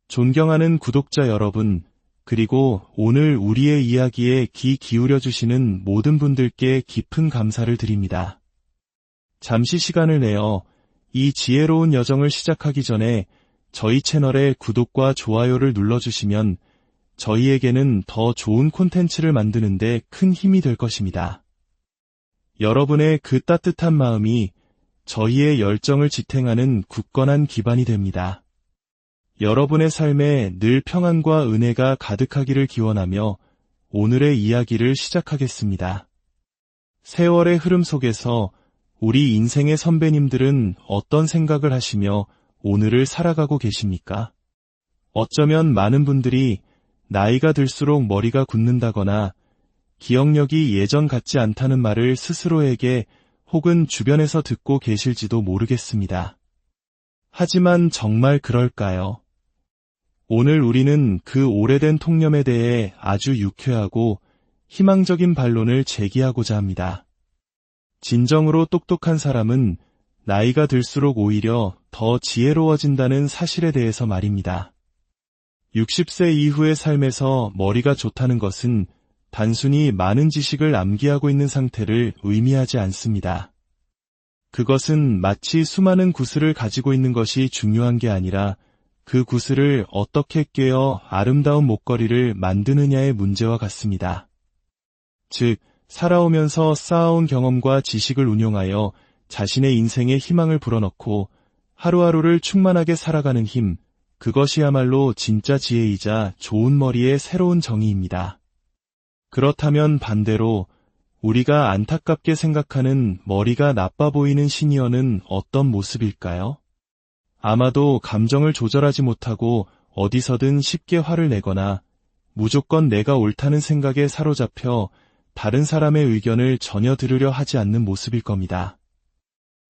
존경하는 구독자 여러분, 그리고 오늘 우리의 이야기에 귀 기울여주시는 모든 분들께 깊은 감사를 드립니다. 잠시 시간을 내어 이 지혜로운 여정을 시작하기 전에 저희 채널에 구독과 좋아요를 눌러주시면 저희에게는 더 좋은 콘텐츠를 만드는 데 큰 힘이 될 것입니다. 여러분의 그 따뜻한 마음이 저희의 열정을 지탱하는 굳건한 기반이 됩니다. 여러분의 삶에 늘 평안과 은혜가 가득하기를 기원하며 오늘의 이야기를 시작하겠습니다. 세월의 흐름 속에서 우리 인생의 선배님들은 어떤 생각을 하시며 오늘을 살아가고 계십니까? 어쩌면 많은 분들이 나이가 들수록 머리가 굳는다거나 기억력이 예전 같지 않다는 말을 스스로에게 혹은 주변에서 듣고 계실지도 모르겠습니다. 하지만 정말 그럴까요? 오늘 우리는 그 오래된 통념에 대해 아주 유쾌하고 희망적인 반론을 제기하고자 합니다. 진정으로 똑똑한 사람은 나이가 들수록 오히려 더 지혜로워진다는 사실에 대해서 말입니다. 60세 이후의 삶에서 머리가 좋다는 것은 단순히 많은 지식을 암기하고 있는 상태를 의미하지 않습니다. 그것은 마치 수많은 구슬을 가지고 있는 것이 중요한 게 아니라 그 구슬을 어떻게 꿰어 아름다운 목걸이를 만드느냐의 문제와 같습니다. 즉, 살아오면서 쌓아온 경험과 지식을 운용하여 자신의 인생에 희망을 불어넣고 하루하루를 충만하게 살아가는 힘, 그것이야말로 진짜 지혜이자 좋은 머리의 새로운 정의입니다. 그렇다면 반대로 우리가 안타깝게 생각하는 머리가 나빠 보이는 시니어는 어떤 모습일까요? 아마도 감정을 조절하지 못하고 어디서든 쉽게 화를 내거나 무조건 내가 옳다는 생각에 사로잡혀 다른 사람의 의견을 전혀 들으려 하지 않는 모습일 겁니다.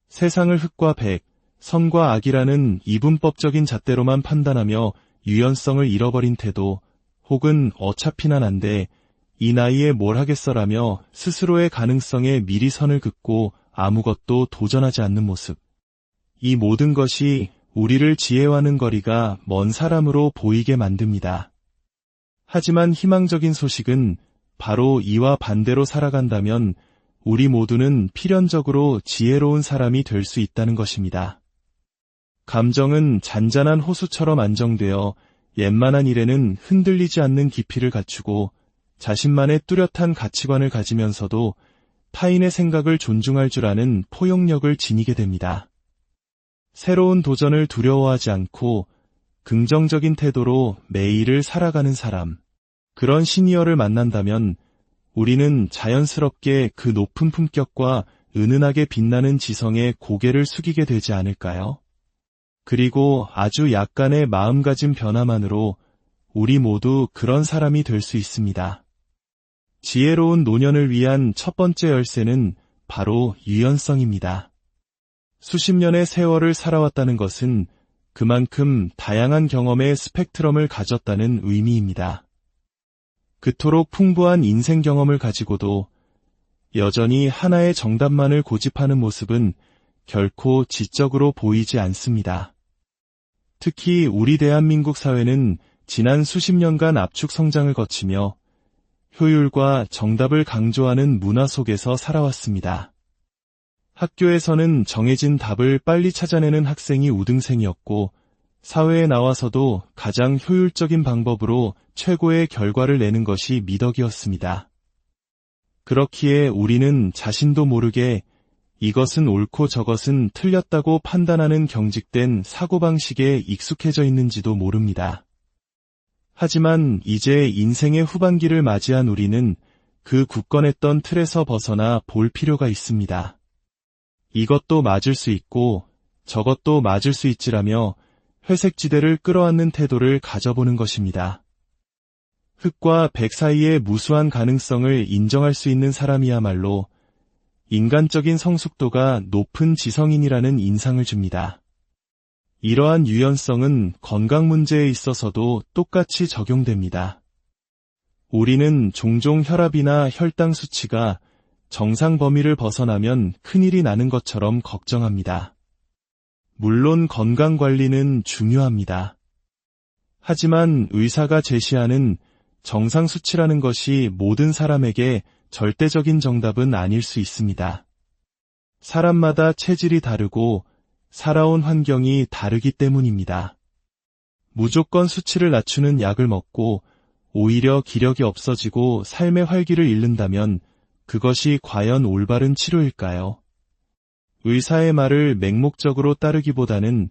세상을 흑과 백, 선과 악이라는 이분법적인 잣대로만 판단하며 유연성을 잃어버린 태도, 혹은 어차피 난 안 돼, 이 나이에 뭘 하겠어라며 스스로의 가능성에 미리 선을 긋고 아무것도 도전하지 않는 모습. 이 모든 것이 우리를 지혜와는 거리가 먼 사람으로 보이게 만듭니다. 하지만 희망적인 소식은 바로 이와 반대로 살아간다면 우리 모두는 필연적으로 지혜로운 사람이 될 수 있다는 것입니다. 감정은 잔잔한 호수처럼 안정되어 웬만한 일에는 흔들리지 않는 깊이를 갖추고 자신만의 뚜렷한 가치관을 가지면서도 타인의 생각을 존중할 줄 아는 포용력을 지니게 됩니다. 새로운 도전을 두려워하지 않고 긍정적인 태도로 매일을 살아가는 사람, 그런 시니어를 만난다면 우리는 자연스럽게 그 높은 품격과 은은하게 빛나는 지성에 고개를 숙이게 되지 않을까요? 그리고 아주 약간의 마음가짐 변화만으로 우리 모두 그런 사람이 될 수 있습니다. 지혜로운 노년을 위한 첫 번째 열쇠는 바로 유연성입니다. 수십 년의 세월을 살아왔다는 것은 그만큼 다양한 경험의 스펙트럼을 가졌다는 의미입니다. 그토록 풍부한 인생 경험을 가지고도 여전히 하나의 정답만을 고집하는 모습은 결코 지적으로 보이지 않습니다. 특히 우리 대한민국 사회는 지난 수십 년간 압축 성장을 거치며 효율과 정답을 강조하는 문화 속에서 살아왔습니다. 학교에서는 정해진 답을 빨리 찾아내는 학생이 우등생이었고 사회에 나와서도 가장 효율적인 방법으로 최고의 결과를 내는 것이 미덕이었습니다. 그렇기에 우리는 자신도 모르게 이것은 옳고 저것은 틀렸다고 판단하는 경직된 사고방식에 익숙해져 있는지도 모릅니다. 하지만 이제 인생의 후반기를 맞이한 우리는 그 굳건했던 틀에서 벗어나 볼 필요가 있습니다. 이것도 맞을 수 있고 저것도 맞을 수 있지라며 회색지대를 끌어안는 태도를 가져보는 것입니다. 흑과 백 사이의 무수한 가능성을 인정할 수 있는 사람이야말로 인간적인 성숙도가 높은 지성인이라는 인상을 줍니다. 이러한 유연성은 건강 문제에 있어서도 똑같이 적용됩니다. 우리는 종종 혈압이나 혈당 수치가 정상 범위를 벗어나면 큰일이 나는 것처럼 걱정합니다. 물론 건강 관리는 중요합니다. 하지만 의사가 제시하는 정상 수치라는 것이 모든 사람에게 절대적인 정답은 아닐 수 있습니다. 사람마다 체질이 다르고 살아온 환경이 다르기 때문입니다. 무조건 수치를 낮추는 약을 먹고 오히려 기력이 없어지고 삶의 활기를 잃는다면 그것이 과연 올바른 치료일까요? 의사의 말을 맹목적으로 따르기보다는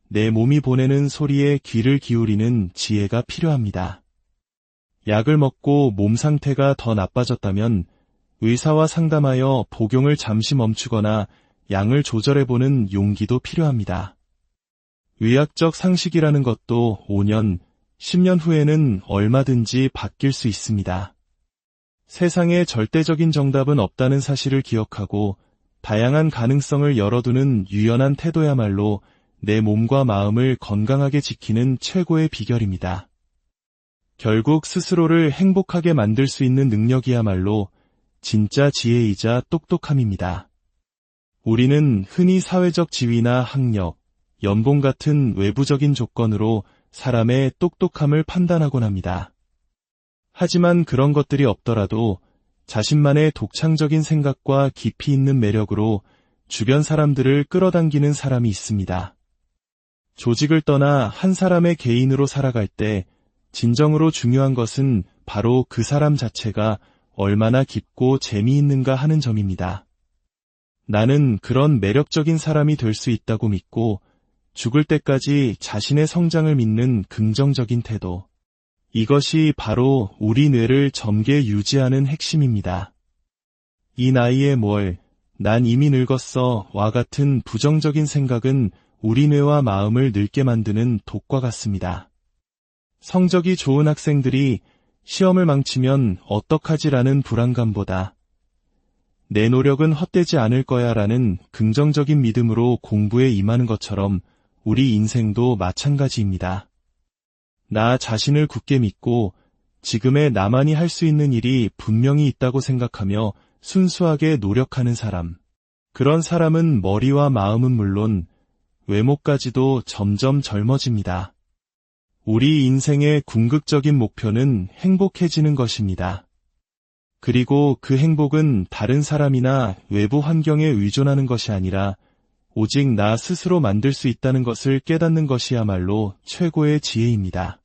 내 몸이 보내는 소리에 귀를 기울이는 지혜가 필요합니다. 약을 먹고 몸 상태가 더 나빠졌다면 의사와 상담하여 복용을 잠시 멈추거나 양을 조절해보는 용기도 필요합니다. 의학적 상식이라는 것도 5년, 10년 후에는 얼마든지 바뀔 수 있습니다. 세상에 절대적인 정답은 없다는 사실을 기억하고 다양한 가능성을 열어두는 유연한 태도야말로 내 몸과 마음을 건강하게 지키는 최고의 비결입니다. 결국 스스로를 행복하게 만들 수 있는 능력이야말로 진짜 지혜이자 똑똑함입니다. 우리는 흔히 사회적 지위나 학력, 연봉 같은 외부적인 조건으로 사람의 똑똑함을 판단하곤 합니다. 하지만 그런 것들이 없더라도 자신만의 독창적인 생각과 깊이 있는 매력으로 주변 사람들을 끌어당기는 사람이 있습니다. 조직을 떠나 한 사람의 개인으로 살아갈 때 진정으로 중요한 것은 바로 그 사람 자체가 얼마나 깊고 재미있는가 하는 점입니다. 나는 그런 매력적인 사람이 될 수 있다고 믿고 죽을 때까지 자신의 성장을 믿는 긍정적인 태도. 이것이 바로 우리 뇌를 젊게 유지하는 핵심입니다. 이 나이에 뭘, 난 이미 늙었어 와 같은 부정적인 생각은 우리 뇌와 마음을 늙게 만드는 독과 같습니다. 성적이 좋은 학생들이 시험을 망치면 어떡하지라는 불안감보다 내 노력은 헛되지 않을 거야 라는 긍정적인 믿음으로 공부에 임하는 것처럼 우리 인생도 마찬가지입니다. 나 자신을 굳게 믿고 지금의 나만이 할 수 있는 일이 분명히 있다고 생각하며 순수하게 노력하는 사람. 그런 사람은 머리와 마음은 물론 외모까지도 점점 젊어집니다. 우리 인생의 궁극적인 목표는 행복해지는 것입니다. 그리고 그 행복은 다른 사람이나 외부 환경에 의존하는 것이 아니라 오직 나 스스로 만들 수 있다는 것을 깨닫는 것이야말로 최고의 지혜입니다.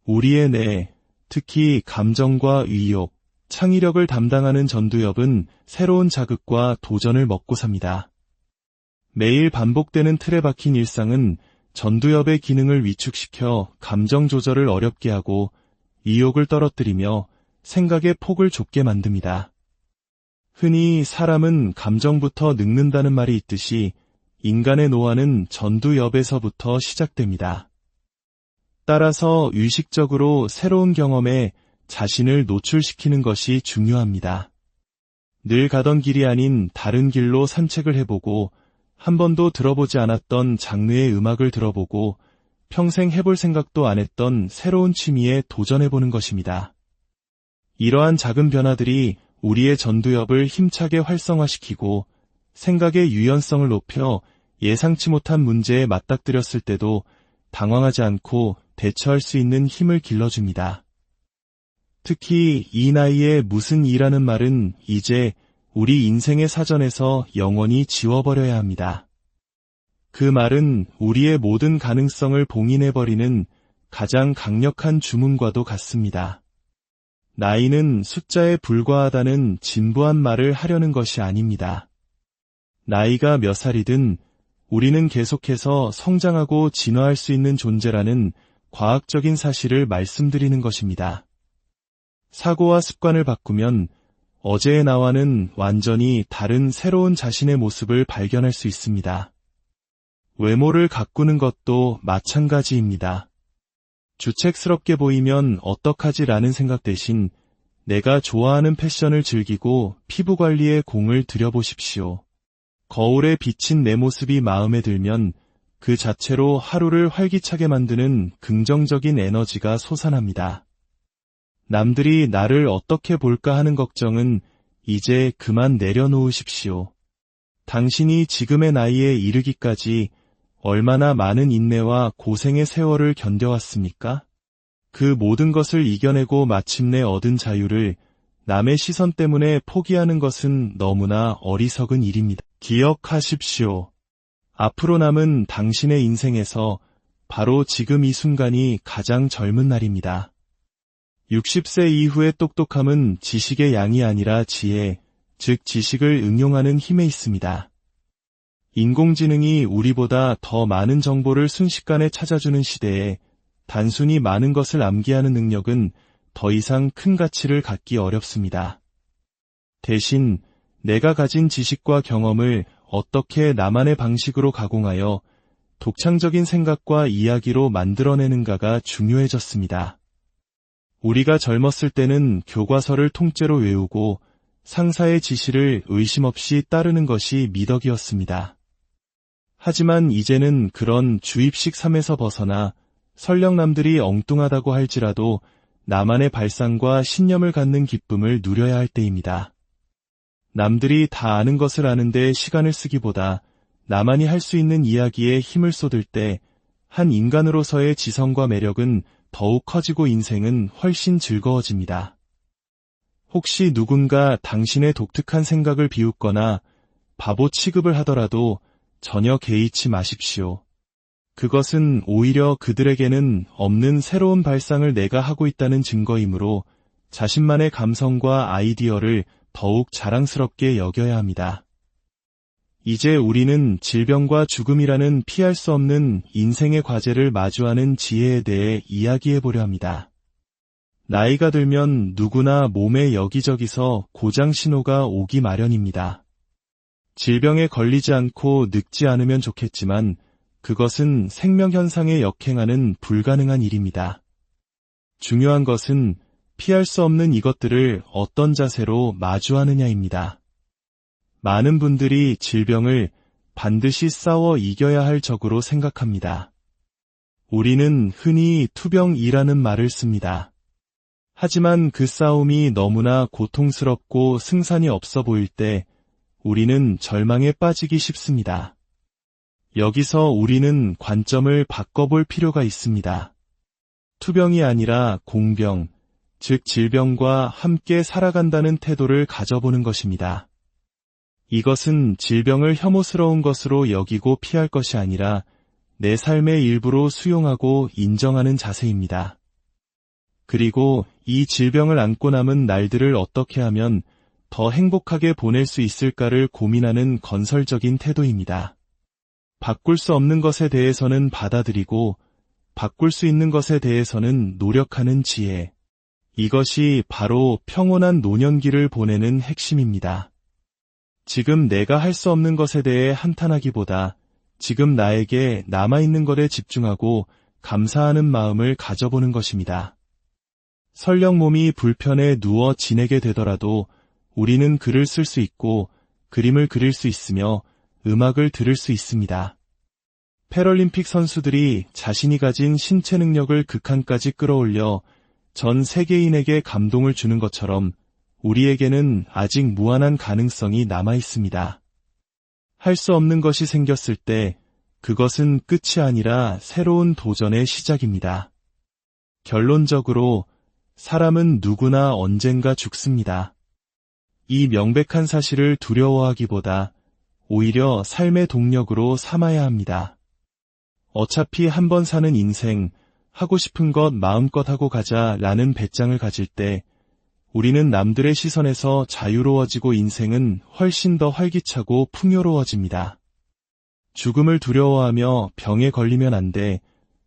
우리의 뇌, 특히 감정과 의욕, 창의력을 담당하는 전두엽은 새로운 자극과 도전을 먹고 삽니다. 매일 반복되는 틀에 박힌 일상은 전두엽의 기능을 위축시켜 감정 조절을 어렵게 하고 의욕을 떨어뜨리며 생각의 폭을 좁게 만듭니다. 흔히 사람은 감정부터 늙는다는 말이 있듯이 인간의 노화는 전두엽에서부터 시작됩니다. 따라서 의식적으로 새로운 경험에 자신을 노출시키는 것이 중요합니다. 늘 가던 길이 아닌 다른 길로 산책을 해보고 한 번도 들어보지 않았던 장르의 음악을 들어보고 평생 해볼 생각도 안 했던 새로운 취미에 도전해보는 것입니다. 이러한 작은 변화들이 우리의 전두엽을 힘차게 활성화시키고 생각의 유연성을 높여 예상치 못한 문제에 맞닥뜨렸을 때도 당황하지 않고 대처할 수 있는 힘을 길러줍니다. 특히 이 나이에 무슨 이라는 말은 이제 우리 인생의 사전에서 영원히 지워버려야 합니다. 그 말은 우리의 모든 가능성을 봉인해버리는 가장 강력한 주문과도 같습니다. 나이는 숫자에 불과하다는 진부한 말을 하려는 것이 아닙니다. 나이가 몇 살이든 우리는 계속해서 성장하고 진화할 수 있는 존재라는 과학적인 사실을 말씀드리는 것입니다. 사고와 습관을 바꾸면 어제의 나와는 완전히 다른 새로운 자신의 모습을 발견할 수 있습니다. 외모를 가꾸는 것도 마찬가지입니다. 주책스럽게 보이면 어떡하지라는 생각 대신 내가 좋아하는 패션을 즐기고 피부 관리에 공을 들여보십시오. 거울에 비친 내 모습이 마음에 들면 그 자체로 하루를 활기차게 만드는 긍정적인 에너지가 솟아납니다. 남들이 나를 어떻게 볼까 하는 걱정은 이제 그만 내려놓으십시오. 당신이 지금의 나이에 이르기까지 얼마나 많은 인내와 고생의 세월을 견뎌왔습니까? 그 모든 것을 이겨내고 마침내 얻은 자유를 남의 시선 때문에 포기하는 것은 너무나 어리석은 일입니다. 기억하십시오. 앞으로 남은 당신의 인생에서 바로 지금 이 순간이 가장 젊은 날입니다. 60세 이후의 똑똑함은 지식의 양이 아니라 지혜, 즉 지식을 응용하는 힘에 있습니다. 인공지능이 우리보다 더 많은 정보를 순식간에 찾아주는 시대에 단순히 많은 것을 암기하는 능력은 더 이상 큰 가치를 갖기 어렵습니다. 대신 내가 가진 지식과 경험을 어떻게 나만의 방식으로 가공하여 독창적인 생각과 이야기로 만들어내는가가 중요해졌습니다. 우리가 젊었을 때는 교과서를 통째로 외우고 상사의 지시를 의심 없이 따르는 것이 미덕이었습니다. 하지만 이제는 그런 주입식 삶에서 벗어나 설령 남들이 엉뚱하다고 할지라도 나만의 발상과 신념을 갖는 기쁨을 누려야 할 때입니다. 남들이 다 아는 것을 아는데 시간을 쓰기보다 나만이 할 수 있는 이야기에 힘을 쏟을 때 한 인간으로서의 지성과 매력은 더욱 커지고 인생은 훨씬 즐거워집니다. 혹시 누군가 당신의 독특한 생각을 비웃거나 바보 취급을 하더라도 전혀 개의치 마십시오. 그것은 오히려 그들에게는 없는 새로운 발상을 내가 하고 있다는 증거이므로 자신만의 감성과 아이디어를 더욱 자랑스럽게 여겨야 합니다. 이제 우리는 질병과 죽음이라는 피할 수 없는 인생의 과제를 마주하는 지혜에 대해 이야기해 보려 합니다. 나이가 들면 누구나 몸에 여기저기서 고장 신호가 오기 마련입니다. 질병에 걸리지 않고 늙지 않으면 좋겠지만 그것은 생명현상에 역행하는 불가능한 일입니다. 중요한 것은 피할 수 없는 이것들을 어떤 자세로 마주하느냐입니다. 많은 분들이 질병을 반드시 싸워 이겨야 할 적으로 생각합니다. 우리는 흔히 투병이라는 말을 씁니다. 하지만 그 싸움이 너무나 고통스럽고 승산이 없어 보일 때 우리는 절망에 빠지기 쉽습니다. 여기서 우리는 관점을 바꿔볼 필요가 있습니다. 투병이 아니라 공병, 즉 질병과 함께 살아간다는 태도를 가져보는 것입니다. 이것은 질병을 혐오스러운 것으로 여기고 피할 것이 아니라 내 삶의 일부로 수용하고 인정하는 자세입니다. 그리고 이 질병을 안고 남은 날들을 어떻게 하면 더 행복하게 보낼 수 있을까를 고민하는 건설적인 태도입니다. 바꿀 수 없는 것에 대해서는 받아들이고 바꿀 수 있는 것에 대해서는 노력하는 지혜. 이것이 바로 평온한 노년기를 보내는 핵심입니다. 지금 내가 할 수 없는 것에 대해 한탄하기보다 지금 나에게 남아있는 것에 집중하고 감사하는 마음을 가져보는 것입니다. 설령 몸이 불편해 누워 지내게 되더라도 우리는 글을 쓸 수 있고 그림을 그릴 수 있으며 음악을 들을 수 있습니다. 패럴림픽 선수들이 자신이 가진 신체 능력을 극한까지 끌어올려 전 세계인에게 감동을 주는 것처럼 우리에게는 아직 무한한 가능성이 남아 있습니다. 할 수 없는 것이 생겼을 때 그것은 끝이 아니라 새로운 도전의 시작입니다. 결론적으로 사람은 누구나 언젠가 죽습니다. 이 명백한 사실을 두려워하기보다 오히려 삶의 동력으로 삼아야 합니다. 어차피 한 번 사는 인생, 하고 싶은 것 마음껏 하고 가자라는 배짱을 가질 때 우리는 남들의 시선에서 자유로워지고 인생은 훨씬 더 활기차고 풍요로워집니다. 죽음을 두려워하며 병에 걸리면 안 돼,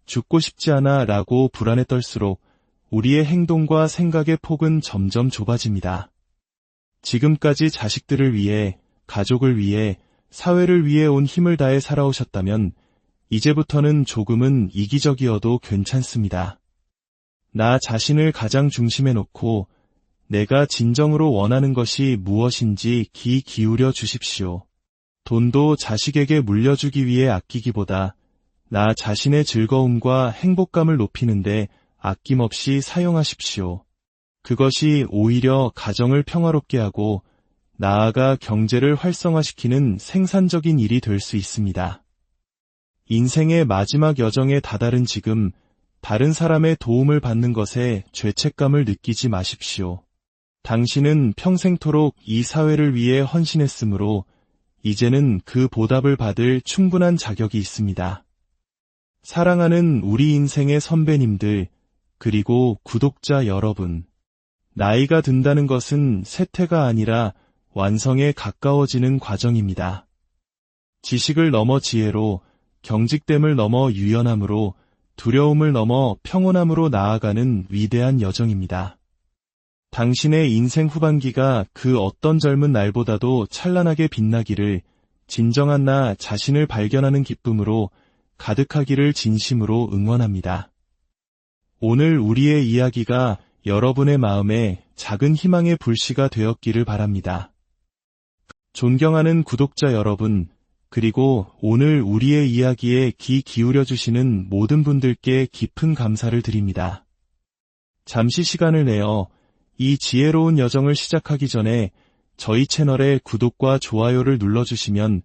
죽고 싶지 않아 라고 불안에 떨수록 우리의 행동과 생각의 폭은 점점 좁아집니다. 지금까지 자식들을 위해, 가족을 위해, 사회를 위해 온 힘을 다해 살아오셨다면 이제부터는 조금은 이기적이어도 괜찮습니다. 나 자신을 가장 중심에 놓고 내가 진정으로 원하는 것이 무엇인지 귀 기울여 주십시오. 돈도 자식에게 물려주기 위해 아끼기보다 나 자신의 즐거움과 행복감을 높이는데 아낌없이 사용하십시오. 그것이 오히려 가정을 평화롭게 하고 나아가 경제를 활성화시키는 생산적인 일이 될 수 있습니다. 인생의 마지막 여정에 다다른 지금, 다른 사람의 도움을 받는 것에 죄책감을 느끼지 마십시오. 당신은 평생토록 이 사회를 위해 헌신했으므로 이제는 그 보답을 받을 충분한 자격이 있습니다. 사랑하는 우리 인생의 선배님들, 그리고 구독자 여러분. 나이가 든다는 것은 쇠퇴가 아니라 완성에 가까워지는 과정입니다. 지식을 넘어 지혜로, 경직됨을 넘어 유연함으로, 두려움을 넘어 평온함으로 나아가는 위대한 여정입니다. 당신의 인생 후반기가 그 어떤 젊은 날보다도 찬란하게 빛나기를, 진정한 나 자신을 발견하는 기쁨으로 가득하기를 진심으로 응원합니다. 오늘 우리의 이야기가 여러분의 마음에 작은 희망의 불씨가 되었기를 바랍니다. 존경하는 구독자 여러분, 그리고 오늘 우리의 이야기에 귀 기울여 주시는 모든 분들께 깊은 감사를 드립니다. 잠시 시간을 내어 이 지혜로운 여정을 시작하기 전에 저희 채널에 구독과 좋아요를 눌러주시면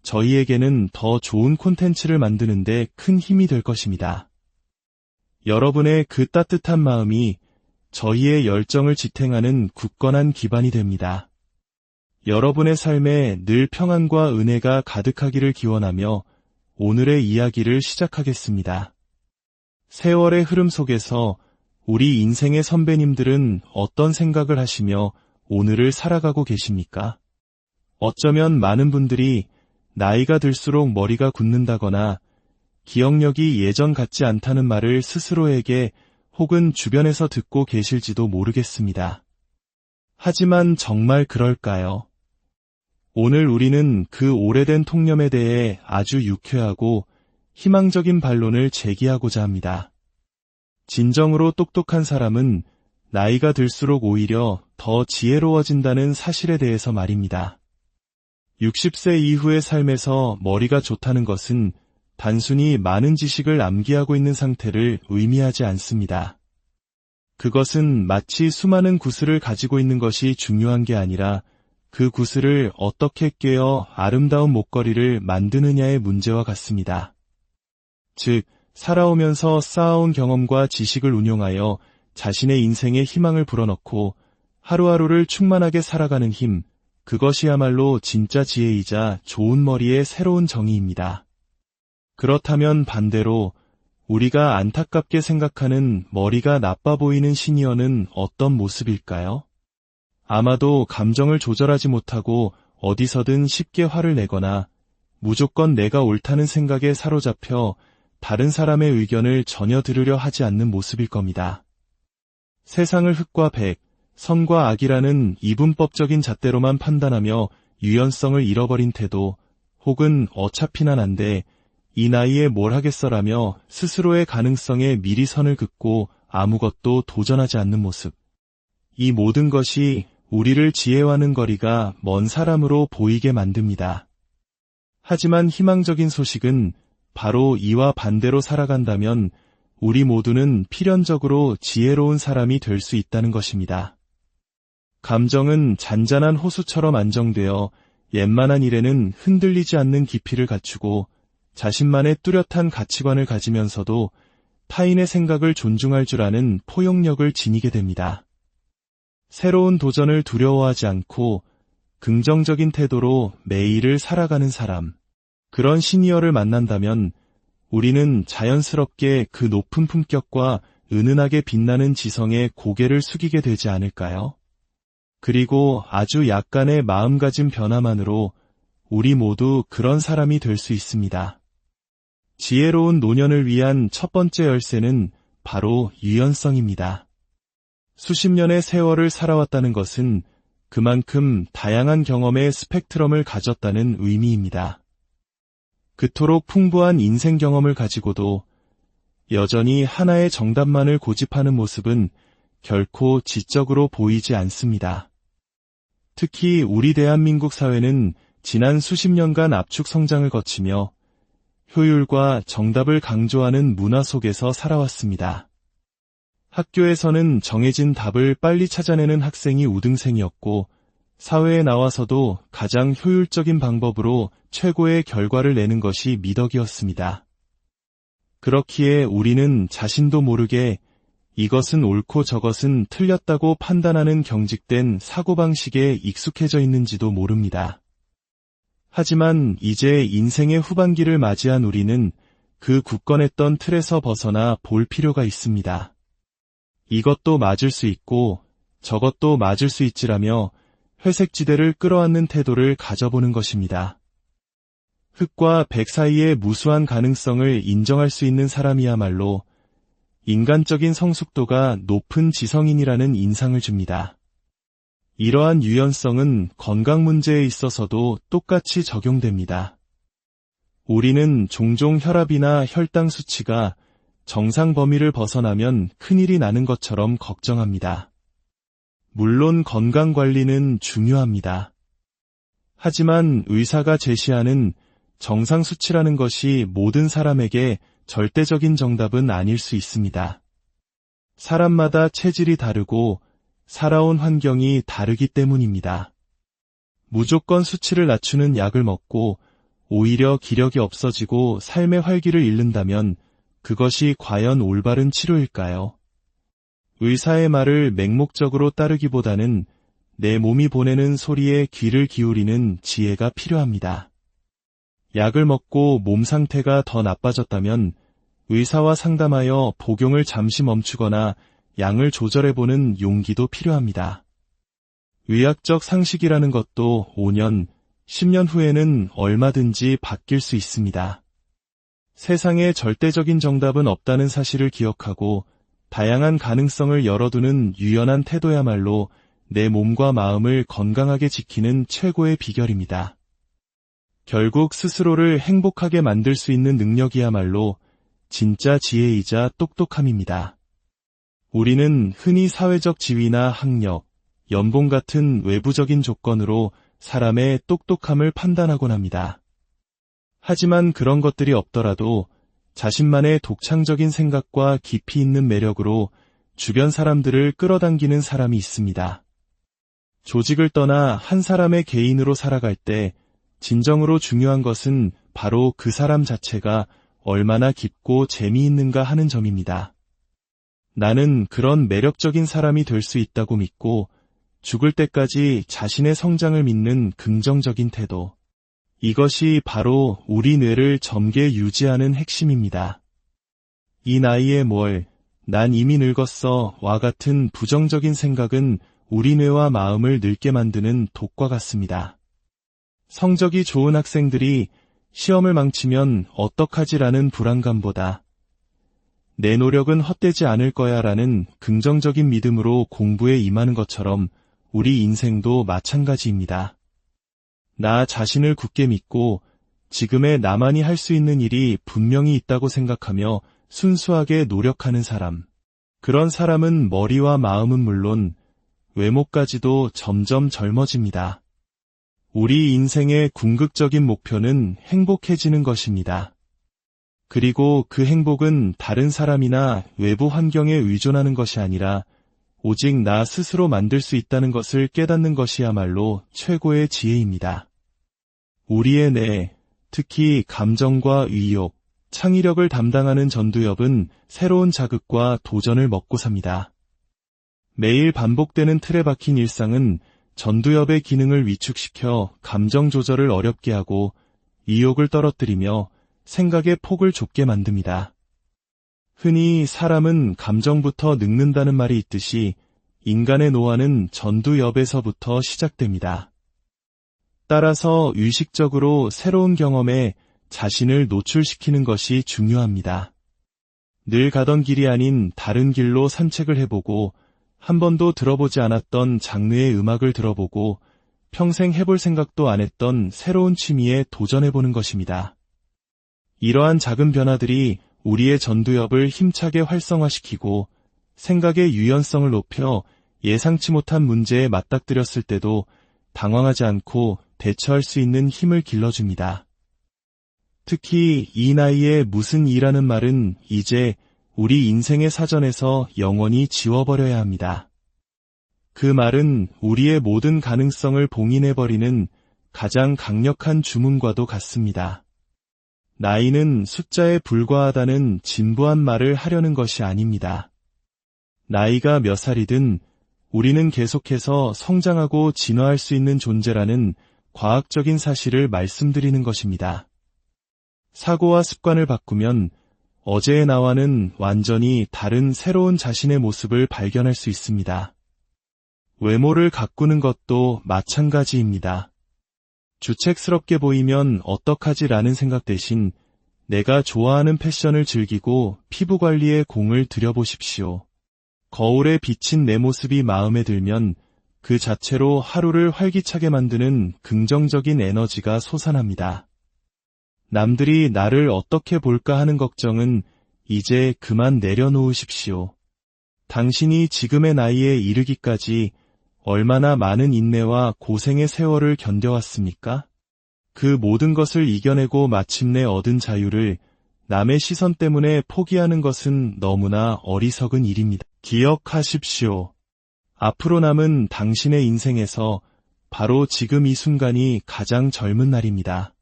저희에게는 더 좋은 콘텐츠를 만드는 데 큰 힘이 될 것입니다. 여러분의 그 따뜻한 마음이 저희의 열정을 지탱하는 굳건한 기반이 됩니다. 여러분의 삶에 늘 평안과 은혜가 가득하기를 기원하며 오늘의 이야기를 시작하겠습니다. 세월의 흐름 속에서 우리 인생의 선배님들은 어떤 생각을 하시며 오늘을 살아가고 계십니까? 어쩌면 많은 분들이 나이가 들수록 머리가 굳는다거나 기억력이 예전 같지 않다는 말을 스스로에게 혹은 주변에서 듣고 계실지도 모르겠습니다. 하지만 정말 그럴까요? 오늘 우리는 그 오래된 통념에 대해 아주 유쾌하고 희망적인 반론을 제기하고자 합니다. 진정으로 똑똑한 사람은 나이가 들수록 오히려 더 지혜로워진다는 사실에 대해서 말입니다. 60세 이후의 삶에서 머리가 좋다는 것은 단순히 많은 지식을 암기하고 있는 상태를 의미하지 않습니다. 그것은 마치 수많은 구슬을 가지고 있는 것이 중요한 게 아니라 그 구슬을 어떻게 꿰어 아름다운 목걸이를 만드느냐의 문제와 같습니다. 즉, 살아오면서 쌓아온 경험과 지식을 운용하여 자신의 인생에 희망을 불어넣고 하루하루를 충만하게 살아가는 힘, 그것이야말로 진짜 지혜이자 좋은 머리의 새로운 정의입니다. 그렇다면 반대로 우리가 안타깝게 생각하는 머리가 나빠 보이는 시니어는 어떤 모습일까요? 아마도 감정을 조절하지 못하고 어디서든 쉽게 화를 내거나 무조건 내가 옳다는 생각에 사로잡혀 다른 사람의 의견을 전혀 들으려 하지 않는 모습일 겁니다. 세상을 흑과 백, 선과 악이라는 이분법적인 잣대로만 판단하며 유연성을 잃어버린 태도, 혹은 어차피 난 안 돼, 이 나이에 뭘 하겠어라며 스스로의 가능성에 미리 선을 긋고 아무것도 도전하지 않는 모습. 이 모든 것이 우리를 지혜와는 거리가 먼 사람으로 보이게 만듭니다. 하지만 희망적인 소식은 바로 이와 반대로 살아간다면 우리 모두는 필연적으로 지혜로운 사람이 될 수 있다는 것입니다. 감정은 잔잔한 호수처럼 안정되어 웬만한 일에는 흔들리지 않는 깊이를 갖추고 자신만의 뚜렷한 가치관을 가지면서도 타인의 생각을 존중할 줄 아는 포용력을 지니게 됩니다. 새로운 도전을 두려워하지 않고 긍정적인 태도로 매일을 살아가는 사람, 그런 시니어를 만난다면 우리는 자연스럽게 그 높은 품격과 은은하게 빛나는 지성에 고개를 숙이게 되지 않을까요? 그리고 아주 약간의 마음가짐 변화만으로 우리 모두 그런 사람이 될 수 있습니다. 지혜로운 노년을 위한 첫 번째 열쇠는 바로 유연성입니다. 수십 년의 세월을 살아왔다는 것은 그만큼 다양한 경험의 스펙트럼을 가졌다는 의미입니다. 그토록 풍부한 인생 경험을 가지고도 여전히 하나의 정답만을 고집하는 모습은 결코 지적으로 보이지 않습니다. 특히 우리 대한민국 사회는 지난 수십 년간 압축 성장을 거치며 효율과 정답을 강조하는 문화 속에서 살아왔습니다. 학교에서는 정해진 답을 빨리 찾아내는 학생이 우등생이었고 사회에 나와서도 가장 효율적인 방법으로 최고의 결과를 내는 것이 미덕이었습니다. 그렇기에 우리는 자신도 모르게 이것은 옳고 저것은 틀렸다고 판단하는 경직된 사고방식에 익숙해져 있는지도 모릅니다. 하지만 이제 인생의 후반기를 맞이한 우리는 그 굳건했던 틀에서 벗어나 볼 필요가 있습니다. 이것도 맞을 수 있고 저것도 맞을 수 있지라며 회색지대를 끌어안는 태도를 가져보는 것입니다. 흑과 백 사이의 무수한 가능성을 인정할 수 있는 사람이야말로 인간적인 성숙도가 높은 지성인이라는 인상을 줍니다. 이러한 유연성은 건강 문제에 있어서도 똑같이 적용됩니다. 우리는 종종 혈압이나 혈당 수치가 정상 범위를 벗어나면 큰일이 나는 것처럼 걱정합니다. 물론 건강관리는 중요합니다. 하지만 의사가 제시하는 정상 수치라는 것이 모든 사람에게 절대적인 정답은 아닐 수 있습니다. 사람마다 체질이 다르고 살아온 환경이 다르기 때문입니다. 무조건 수치를 낮추는 약을 먹고 오히려 기력이 없어지고 삶의 활기를 잃는다면 그것이 과연 올바른 치료일까요? 의사의 말을 맹목적으로 따르기보다는 내 몸이 보내는 소리에 귀를 기울이는 지혜가 필요합니다. 약을 먹고 몸 상태가 더 나빠졌다면 의사와 상담하여 복용을 잠시 멈추거나 양을 조절해보는 용기도 필요합니다. 의학적 상식이라는 것도 5년, 10년 후에는 얼마든지 바뀔 수 있습니다. 세상에 절대적인 정답은 없다는 사실을 기억하고 다양한 가능성을 열어두는 유연한 태도야말로 내 몸과 마음을 건강하게 지키는 최고의 비결입니다. 결국 스스로를 행복하게 만들 수 있는 능력이야말로 진짜 지혜이자 똑똑함입니다. 우리는 흔히 사회적 지위나 학력, 연봉 같은 외부적인 조건으로 사람의 똑똑함을 판단하곤 합니다. 하지만 그런 것들이 없더라도 자신만의 독창적인 생각과 깊이 있는 매력으로 주변 사람들을 끌어당기는 사람이 있습니다. 조직을 떠나 한 사람의 개인으로 살아갈 때 진정으로 중요한 것은 바로 그 사람 자체가 얼마나 깊고 재미있는가 하는 점입니다. 나는 그런 매력적인 사람이 될 수 있다고 믿고 죽을 때까지 자신의 성장을 믿는 긍정적인 태도. 이것이 바로 우리 뇌를 젊게 유지하는 핵심입니다. 이 나이에 뭘, 난 이미 늙었어 와 같은 부정적인 생각은 우리 뇌와 마음을 늙게 만드는 독과 같습니다. 성적이 좋은 학생들이 시험을 망치면 어떡하지라는 불안감보다 내 노력은 헛되지 않을 거야 라는 긍정적인 믿음으로 공부에 임하는 것처럼 우리 인생도 마찬가지입니다. 나 자신을 굳게 믿고 지금의 나만이 할 수 있는 일이 분명히 있다고 생각하며 순수하게 노력하는 사람. 그런 사람은 머리와 마음은 물론 외모까지도 점점 젊어집니다. 우리 인생의 궁극적인 목표는 행복해지는 것입니다. 그리고 그 행복은 다른 사람이나 외부 환경에 의존하는 것이 아니라 오직 나 스스로 만들 수 있다는 것을 깨닫는 것이야말로 최고의 지혜입니다. 우리의 뇌, 특히 감정과 의욕, 창의력을 담당하는 전두엽은 새로운 자극과 도전을 먹고 삽니다. 매일 반복되는 틀에 박힌 일상은 전두엽의 기능을 위축시켜 감정 조절을 어렵게 하고 의욕을 떨어뜨리며 생각의 폭을 좁게 만듭니다. 흔히 사람은 감정부터 늙는다는 말이 있듯이 인간의 노화는 전두엽에서부터 시작됩니다. 따라서 의식적으로 새로운 경험에 자신을 노출시키는 것이 중요합니다. 늘 가던 길이 아닌 다른 길로 산책을 해보고 한 번도 들어보지 않았던 장르의 음악을 들어보고 평생 해볼 생각도 안 했던 새로운 취미에 도전해보는 것입니다. 이러한 작은 변화들이 우리의 전두엽을 힘차게 활성화시키고 생각의 유연성을 높여 예상치 못한 문제에 맞닥뜨렸을 때도 당황하지 않고 대처할 수 있는 힘을 길러줍니다. 특히 이 나이에 무슨 일하는 말은 이제 우리 인생의 사전에서 영원히 지워버려야 합니다. 그 말은 우리의 모든 가능성을 봉인해버리는 가장 강력한 주문과도 같습니다. 나이는 숫자에 불과하다는 진부한 말을 하려는 것이 아닙니다. 나이가 몇 살이든 우리는 계속해서 성장하고 진화할 수 있는 존재라는 과학적인 사실을 말씀드리는 것입니다. 사고와 습관을 바꾸면 어제의 나와는 완전히 다른 새로운 자신의 모습을 발견할 수 있습니다. 외모를 가꾸는 것도 마찬가지입니다. 주책스럽게 보이면 어떡하지라는 생각 대신 내가 좋아하는 패션을 즐기고 피부 관리에 공을 들여보십시오. 거울에 비친 내 모습이 마음에 들면 그 자체로 하루를 활기차게 만드는 긍정적인 에너지가 솟아납니다. 남들이 나를 어떻게 볼까 하는 걱정은 이제 그만 내려놓으십시오. 당신이 지금의 나이에 이르기까지 얼마나 많은 인내와 고생의 세월을 견뎌왔습니까? 그 모든 것을 이겨내고 마침내 얻은 자유를 남의 시선 때문에 포기하는 것은 너무나 어리석은 일입니다. 기억하십시오. 앞으로 남은 당신의 인생에서 바로 지금 이 순간이 가장 젊은 날입니다.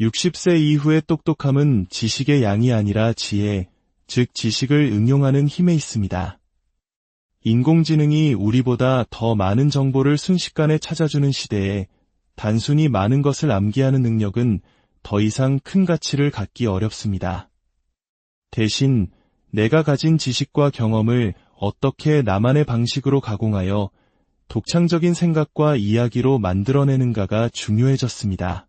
60세 이후의 똑똑함은 지식의 양이 아니라 지혜, 즉 지식을 응용하는 힘에 있습니다. 인공지능이 우리보다 더 많은 정보를 순식간에 찾아주는 시대에 단순히 많은 것을 암기하는 능력은 더 이상 큰 가치를 갖기 어렵습니다. 대신 내가 가진 지식과 경험을 어떻게 나만의 방식으로 가공하여 독창적인 생각과 이야기로 만들어내는가가 중요해졌습니다.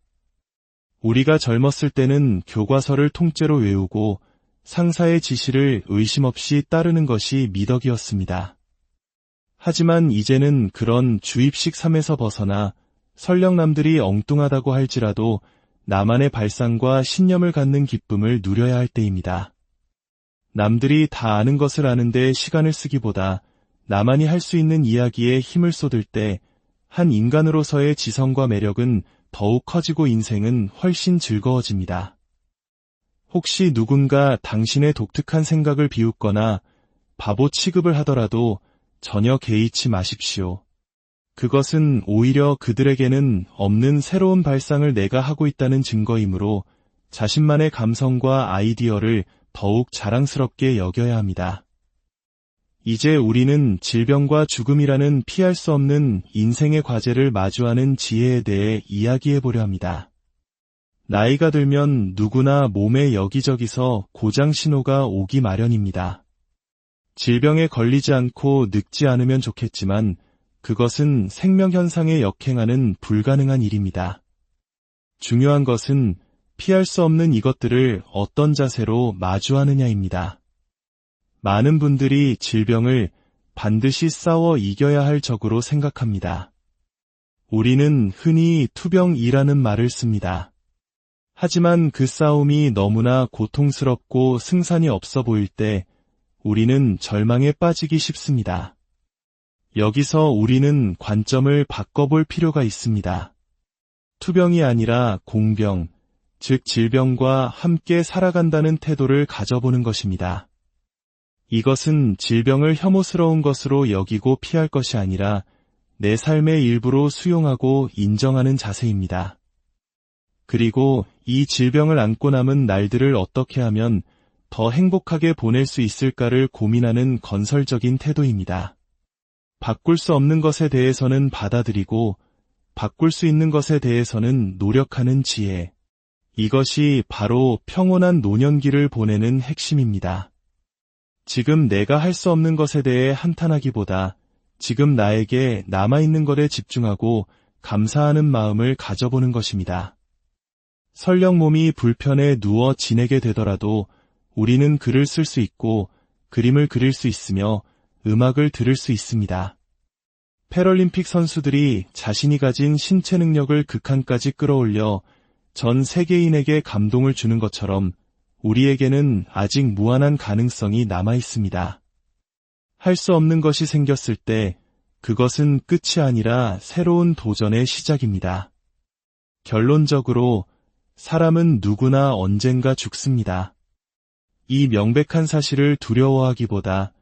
우리가 젊었을 때는 교과서를 통째로 외우고 상사의 지시를 의심 없이 따르는 것이 미덕이었습니다. 하지만 이제는 그런 주입식 삶에서 벗어나 설령 남들이 엉뚱하다고 할지라도 나만의 발상과 신념을 갖는 기쁨을 누려야 할 때입니다. 남들이 다 아는 것을 아는데 시간을 쓰기보다 나만이 할 수 있는 이야기에 힘을 쏟을 때 한 인간으로서의 지성과 매력은 더욱 커지고 인생은 훨씬 즐거워집니다. 혹시 누군가 당신의 독특한 생각을 비웃거나 바보 취급을 하더라도 전혀 개의치 마십시오. 그것은 오히려 그들에게는 없는 새로운 발상을 내가 하고 있다는 증거이므로 자신만의 감성과 아이디어를 더욱 자랑스럽게 여겨야 합니다. 이제 우리는 질병과 죽음이라는 피할 수 없는 인생의 과제를 마주하는 지혜에 대해 이야기해 보려 합니다. 나이가 들면 누구나 몸에 여기저기서 고장 신호가 오기 마련입니다. 질병에 걸리지 않고 늙지 않으면 좋겠지만 그것은 생명현상에 역행하는 불가능한 일입니다. 중요한 것은 피할 수 없는 이것들을 어떤 자세로 마주하느냐입니다. 많은 분들이 질병을 반드시 싸워 이겨야 할 적으로 생각합니다. 우리는 흔히 투병이라는 말을 씁니다. 하지만 그 싸움이 너무나 고통스럽고 승산이 없어 보일 때 우리는 절망에 빠지기 쉽습니다. 여기서 우리는 관점을 바꿔볼 필요가 있습니다. 투병이 아니라 공병, 즉 질병과 함께 살아간다는 태도를 가져보는 것입니다. 이것은 질병을 혐오스러운 것으로 여기고 피할 것이 아니라 내 삶의 일부로 수용하고 인정하는 자세입니다. 그리고 이 질병을 안고 남은 날들을 어떻게 하면 더 행복하게 보낼 수 있을까를 고민하는 건설적인 태도입니다. 바꿀 수 없는 것에 대해서는 받아들이고 바꿀 수 있는 것에 대해서는 노력하는 지혜. 이것이 바로 평온한 노년기를 보내는 핵심입니다. 지금 내가 할 수 없는 것에 대해 한탄하기보다 지금 나에게 남아있는 것에 집중하고 감사하는 마음을 가져보는 것입니다. 설령 몸이 불편해 누워 지내게 되더라도 우리는 글을 쓸 수 있고 그림을 그릴 수 있으며 음악을 들을 수 있습니다. 패럴림픽 선수들이 자신이 가진 신체 능력을 극한까지 끌어올려 전 세계인에게 감동을 주는 것처럼 우리에게는 아직 무한한 가능성이 남아 있습니다. 할 수 없는 것이 생겼을 때 그것은 끝이 아니라 새로운 도전의 시작입니다. 결론적으로 사람은 누구나 언젠가 죽습니다. 이 명백한 사실을 두려워하기보다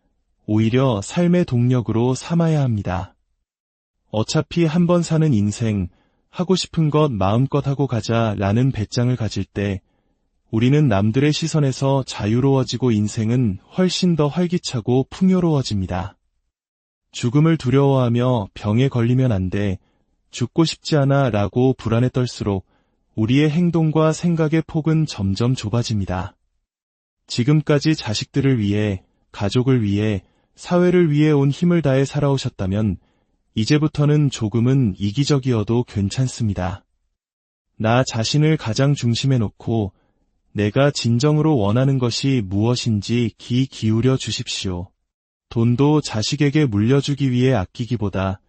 오히려 삶의 동력으로 삼아야 합니다. 어차피 한 번 사는 인생, 하고 싶은 것 마음껏 하고 가자라는 배짱을 가질 때 우리는 남들의 시선에서 자유로워지고 인생은 훨씬 더 활기차고 풍요로워집니다. 죽음을 두려워하며 병에 걸리면 안 돼, 죽고 싶지 않아 라고 불안에 떨수록 우리의 행동과 생각의 폭은 점점 좁아집니다. 지금까지 자식들을 위해, 가족을 위해, 사회를 위해 온 힘을 다해 살아오셨다면 이제부터는 조금은 이기적이어도 괜찮습니다. 나 자신을 가장 중심에 놓고 내가 진정으로 원하는 것이 무엇인지 귀 기울여 주십시오. 돈도 자식에게 물려주기 위해 아끼기보다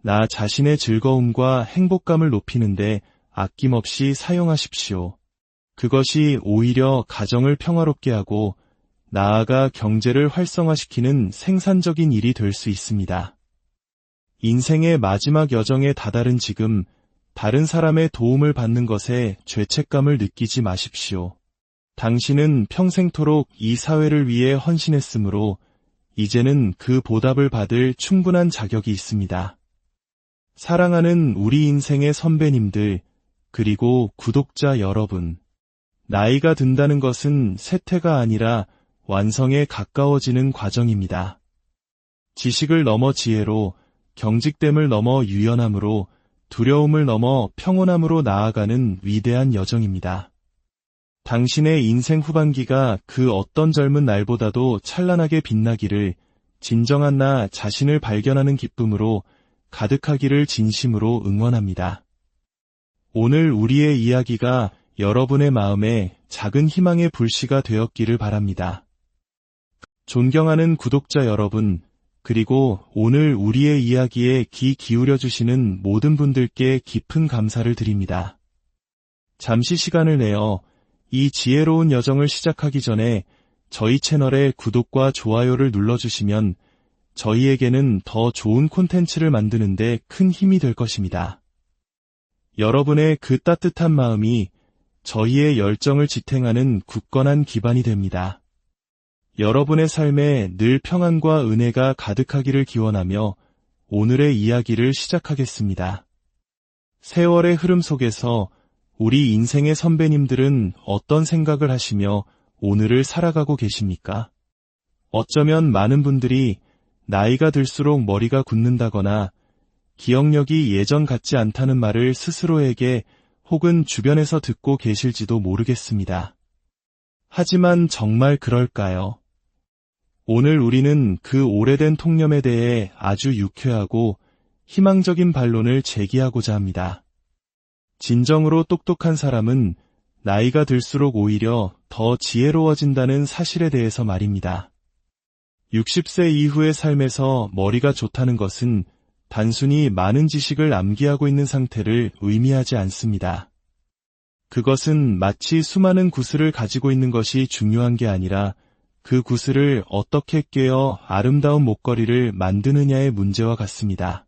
나 자신의 즐거움과 행복감을 높이는데 아낌없이 사용하십시오. 그것이 오히려 가정을 평화롭게 하고 나아가 경제를 활성화시키는 생산적인 일이 될 수 있습니다. 인생의 마지막 여정에 다다른 지금 다른 사람의 도움을 받는 것에 죄책감을 느끼지 마십시오. 당신은 평생토록 이 사회를 위해 헌신했으므로 이제는 그 보답을 받을 충분한 자격이 있습니다. 사랑하는 우리 인생의 선배님들, 그리고 구독자 여러분, 나이가 든다는 것은 쇠퇴가 아니라 완성에 가까워지는 과정입니다. 지식을 넘어 지혜로, 경직됨을 넘어 유연함으로, 두려움을 넘어 평온함으로 나아가는 위대한 여정입니다. 당신의 인생 후반기가 그 어떤 젊은 날보다도 찬란하게 빛나기를, 진정한 나 자신을 발견하는 기쁨으로 가득하기를 진심으로 응원합니다. 오늘 우리의 이야기가 여러분의 마음에 작은 희망의 불씨가 되었기를 바랍니다. 존경하는 구독자 여러분, 그리고 오늘 우리의 이야기에 귀 기울여 주시는 모든 분들께 깊은 감사를 드립니다. 잠시 시간을 내어 이 지혜로운 여정을 시작하기 전에 저희 채널에 구독과 좋아요를 눌러주시면 저희에게는 더 좋은 콘텐츠를 만드는데 큰 힘이 될 것입니다. 여러분의 그 따뜻한 마음이 저희의 열정을 지탱하는 굳건한 기반이 됩니다. 여러분의 삶에 늘 평안과 은혜가 가득하기를 기원하며 오늘의 이야기를 시작하겠습니다. 세월의 흐름 속에서 우리 인생의 선배님들은 어떤 생각을 하시며 오늘을 살아가고 계십니까? 어쩌면 많은 분들이 나이가 들수록 머리가 굳는다거나 기억력이 예전 같지 않다는 말을 스스로에게 혹은 주변에서 듣고 계실지도 모르겠습니다. 하지만 정말 그럴까요? 오늘 우리는 그 오래된 통념에 대해 아주 유쾌하고 희망적인 반론을 제기하고자 합니다. 진정으로 똑똑한 사람은 나이가 들수록 오히려 더 지혜로워진다는 사실에 대해서 말입니다. 60세 이후의 삶에서 머리가 좋다는 것은 단순히 많은 지식을 암기하고 있는 상태를 의미하지 않습니다. 그것은 마치 수많은 구슬을 가지고 있는 것이 중요한 게 아니라 그 구슬을 어떻게 꿰어 아름다운 목걸이를 만드느냐의 문제와 같습니다.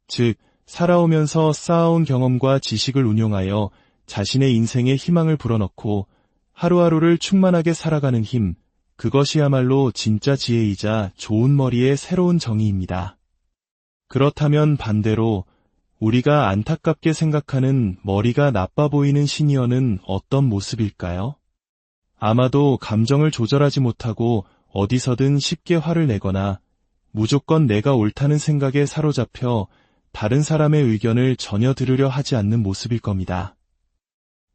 즉, 살아오면서 쌓아온 경험과 지식을 운용하여 자신의 인생에 희망을 불어넣고 하루하루를 충만하게 살아가는 힘, 그것이야말로 진짜 지혜이자 좋은 머리의 새로운 정의입니다. 그렇다면 반대로 우리가 안타깝게 생각하는 머리가 나빠 보이는 시니어는 어떤 모습일까요? 아마도 감정을 조절하지 못하고 어디서든 쉽게 화를 내거나 무조건 내가 옳다는 생각에 사로잡혀 다른 사람의 의견을 전혀 들으려 하지 않는 모습일 겁니다.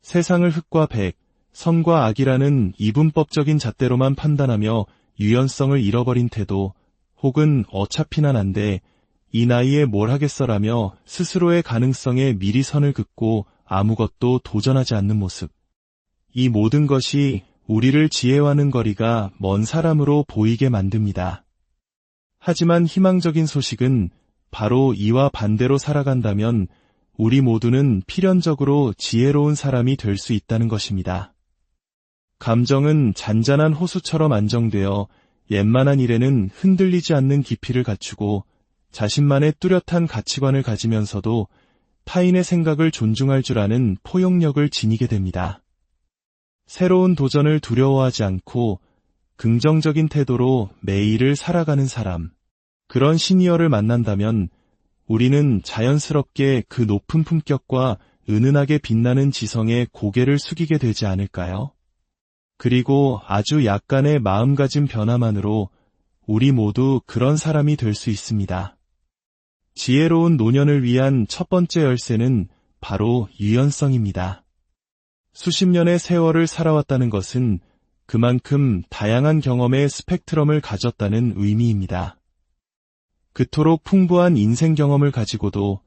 세상을 흑과 백, 선과 악이라는 이분법적인 잣대로만 판단하며 유연성을 잃어버린 태도, 혹은 어차피나 난데 이 나이에 뭘 하겠어라며 스스로의 가능성에 미리 선을 긋고 아무것도 도전하지 않는 모습. 이 모든 것이 우리를 지혜와는 거리가 먼 사람으로 보이게 만듭니다. 하지만 희망적인 소식은 바로 이와 반대로 살아간다면 우리 모두는 필연적으로 지혜로운 사람이 될 수 있다는 것입니다. 감정은 잔잔한 호수처럼 안정되어 웬만한 일에는 흔들리지 않는 깊이를 갖추고 자신만의 뚜렷한 가치관을 가지면서도 타인의 생각을 존중할 줄 아는 포용력을 지니게 됩니다. 새로운 도전을 두려워하지 않고 긍정적인 태도로 매일을 살아가는 사람. 그런 시니어를 만난다면 우리는 자연스럽게 그 높은 품격과 은은하게 빛나는 지성에 고개를 숙이게 되지 않을까요? 그리고 아주 약간의 마음가짐 변화만으로 우리 모두 그런 사람이 될 수 있습니다. 지혜로운 노년을 위한 첫 번째 열쇠는 바로 유연성입니다. 수십 년의 세월을 살아왔다는 것은 그만큼 다양한 경험의 스펙트럼을 가졌다는 의미입니다. 그토록 풍부한 인생 경험을 가지고도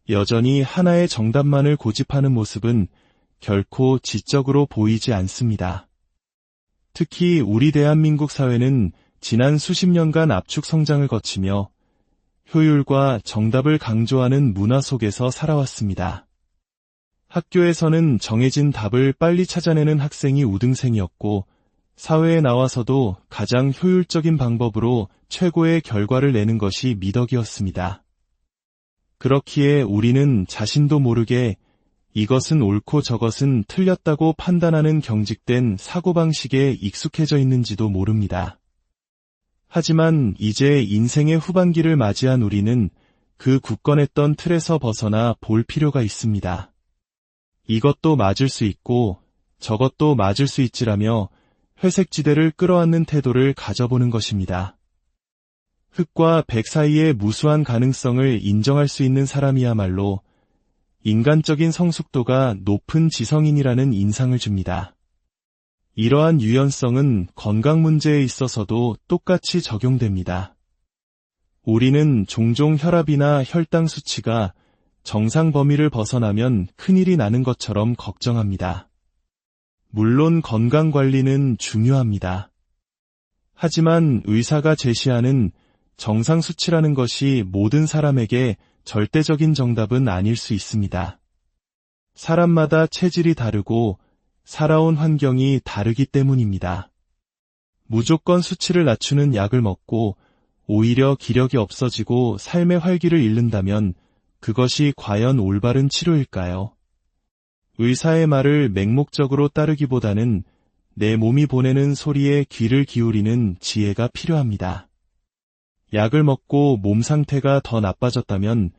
여전히 하나의 정답만을 고집하는 모습은 결코 지적으로 보이지 않습니다. 특히 우리 대한민국 사회는 지난 수십 년간 압축 성장을 거치며 효율과 정답을 강조하는 문화 속에서 살아왔습니다. 학교에서는 정해진 답을 빨리 찾아내는 학생이 우등생이었고, 사회에 나와서도 가장 효율적인 방법으로 최고의 결과를 내는 것이 미덕이었습니다. 그렇기에 우리는 자신도 모르게 이것은 옳고 저것은 틀렸다고 판단하는 경직된 사고방식에 익숙해져 있는지도 모릅니다. 하지만 이제 인생의 후반기를 맞이한 우리는 그 굳건했던 틀에서 벗어나 볼 필요가 있습니다. 이것도 맞을 수 있고 저것도 맞을 수 있지라며 회색지대를 끌어안는 태도를 가져보는 것입니다. 흑과 백 사이의 무수한 가능성을 인정할 수 있는 사람이야말로 인간적인 성숙도가 높은 지성인이라는 인상을 줍니다. 이러한 유연성은 건강 문제에 있어서도 똑같이 적용됩니다. 우리는 종종 혈압이나 혈당 수치가 정상 범위를 벗어나면 큰일이 나는 것처럼 걱정합니다. 물론 건강관리는 중요합니다. 하지만 의사가 제시하는 정상 수치라는 것이 모든 사람에게 절대적인 정답은 아닐 수 있습니다. 사람마다 체질이 다르고 살아온 환경이 다르기 때문입니다. 무조건 수치를 낮추는 약을 먹고 오히려 기력이 없어지고 삶의 활기를 잃는다면 그것이 과연 올바른 치료일까요? 의사의 말을 맹목적으로 따르기보다는 내 몸이 보내는 소리에 귀를 기울이는 지혜가 필요합니다. 약을 먹고 몸 상태가 더 나빠졌다면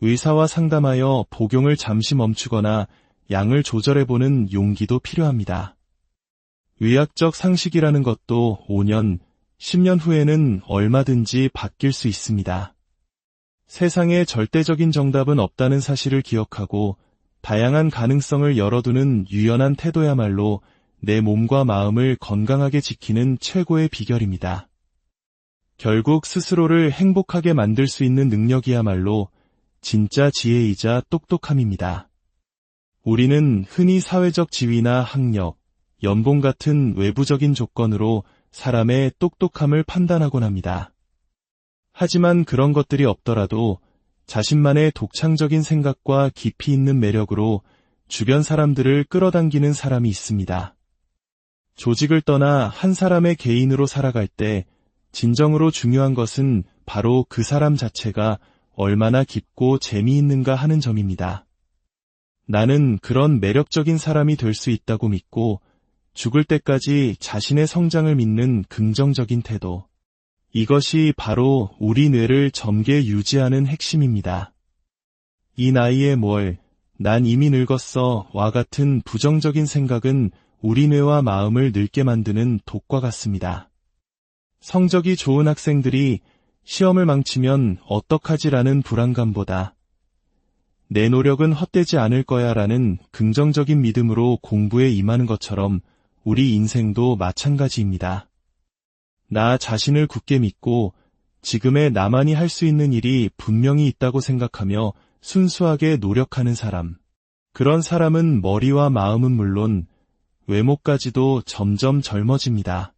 의사와 상담하여 복용을 잠시 멈추거나 양을 조절해보는 용기도 필요합니다. 의학적 상식이라는 것도 5년, 10년 후에는 얼마든지 바뀔 수 있습니다. 세상에 절대적인 정답은 없다는 사실을 기억하고 다양한 가능성을 열어두는 유연한 태도야말로 내 몸과 마음을 건강하게 지키는 최고의 비결입니다. 결국 스스로를 행복하게 만들 수 있는 능력이야말로 진짜 지혜이자 똑똑함입니다. 우리는 흔히 사회적 지위나 학력, 연봉 같은 외부적인 조건으로 사람의 똑똑함을 판단하곤 합니다. 하지만 그런 것들이 없더라도 자신만의 독창적인 생각과 깊이 있는 매력으로 주변 사람들을 끌어당기는 사람이 있습니다. 조직을 떠나 한 사람의 개인으로 살아갈 때 진정으로 중요한 것은 바로 그 사람 자체가 얼마나 깊고 재미있는가 하는 점입니다. 나는 그런 매력적인 사람이 될 수 있다고 믿고 죽을 때까지 자신의 성장을 믿는 긍정적인 태도. 이것이 바로 우리 뇌를 젊게 유지하는 핵심입니다. 이 나이에 뭘, 난 이미 늙었어 와 같은 부정적인 생각은 우리 뇌와 마음을 늙게 만드는 독과 같습니다. 성적이 좋은 학생들이 시험을 망치면 어떡하지라는 불안감보다 내 노력은 헛되지 않을 거야 라는 긍정적인 믿음으로 공부에 임하는 것처럼 우리 인생도 마찬가지입니다. 나 자신을 굳게 믿고 지금의 나만이 할 수 있는 일이 분명히 있다고 생각하며 순수하게 노력하는 사람. 그런 사람은 머리와 마음은 물론 외모까지도 점점 젊어집니다.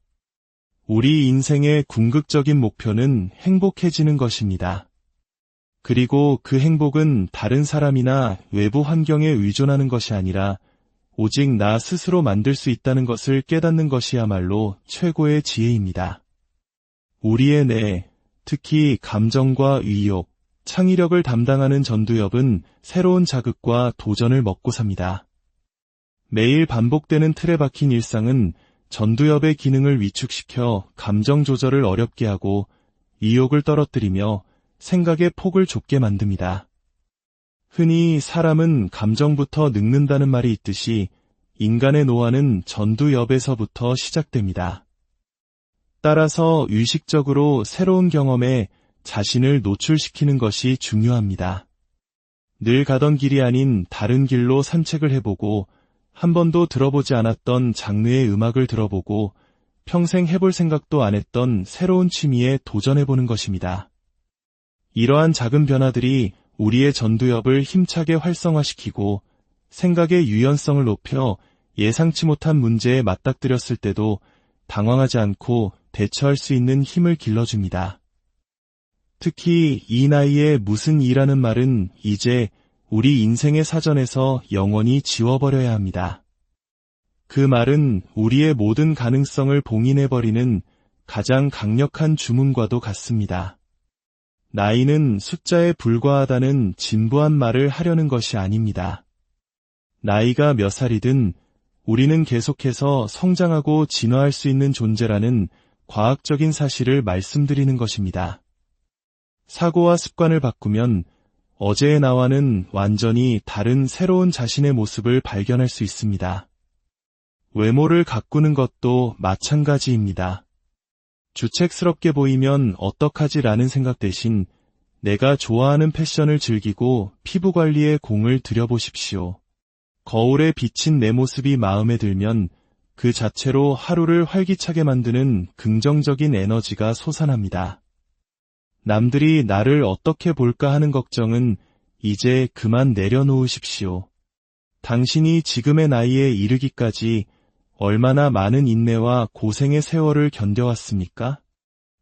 우리 인생의 궁극적인 목표는 행복해지는 것입니다. 그리고 그 행복은 다른 사람이나 외부 환경에 의존하는 것이 아니라 오직 나 스스로 만들 수 있다는 것을 깨닫는 것이야말로 최고의 지혜입니다. 우리의 뇌, 특히 감정과 의욕, 창의력을 담당하는 전두엽은 새로운 자극과 도전을 먹고 삽니다. 매일 반복되는 틀에 박힌 일상은 전두엽의 기능을 위축시켜 감정 조절을 어렵게 하고 의욕을 떨어뜨리며 생각의 폭을 좁게 만듭니다. 흔히 사람은 감정부터 늙는다는 말이 있듯이 인간의 노화는 전두엽에서부터 시작됩니다. 따라서 의식적으로 새로운 경험에 자신을 노출시키는 것이 중요합니다. 늘 가던 길이 아닌 다른 길로 산책을 해보고 한 번도 들어보지 않았던 장르의 음악을 들어보고 평생 해볼 생각도 안 했던 새로운 취미에 도전해보는 것입니다. 이러한 작은 변화들이 우리의 전두엽을 힘차게 활성화시키고 생각의 유연성을 높여 예상치 못한 문제에 맞닥뜨렸을 때도 당황하지 않고 대처할 수 있는 힘을 길러줍니다. 특히 이 나이에 무슨 일하는 말은 이제 우리 인생의 사전에서 영원히 지워버려야 합니다. 그 말은 우리의 모든 가능성을 봉인해버리는 가장 강력한 주문과도 같습니다. 나이는 숫자에 불과하다는 진부한 말을 하려는 것이 아닙니다. 나이가 몇 살이든 우리는 계속해서 성장하고 진화할 수 있는 존재라는 과학적인 사실을 말씀드리는 것입니다. 사고와 습관을 바꾸면 어제의 나와는 완전히 다른 새로운 자신의 모습을 발견할 수 있습니다. 외모를 가꾸는 것도 마찬가지입니다. 주책스럽게 보이면 어떡하지라는 생각 대신 내가 좋아하는 패션을 즐기고 피부 관리에 공을 들여보십시오. 거울에 비친 내 모습이 마음에 들면 그 자체로 하루를 활기차게 만드는 긍정적인 에너지가 솟아납니다. 남들이 나를 어떻게 볼까 하는 걱정은 이제 그만 내려놓으십시오. 당신이 지금의 나이에 이르기까지 얼마나 많은 인내와 고생의 세월을 견뎌왔습니까?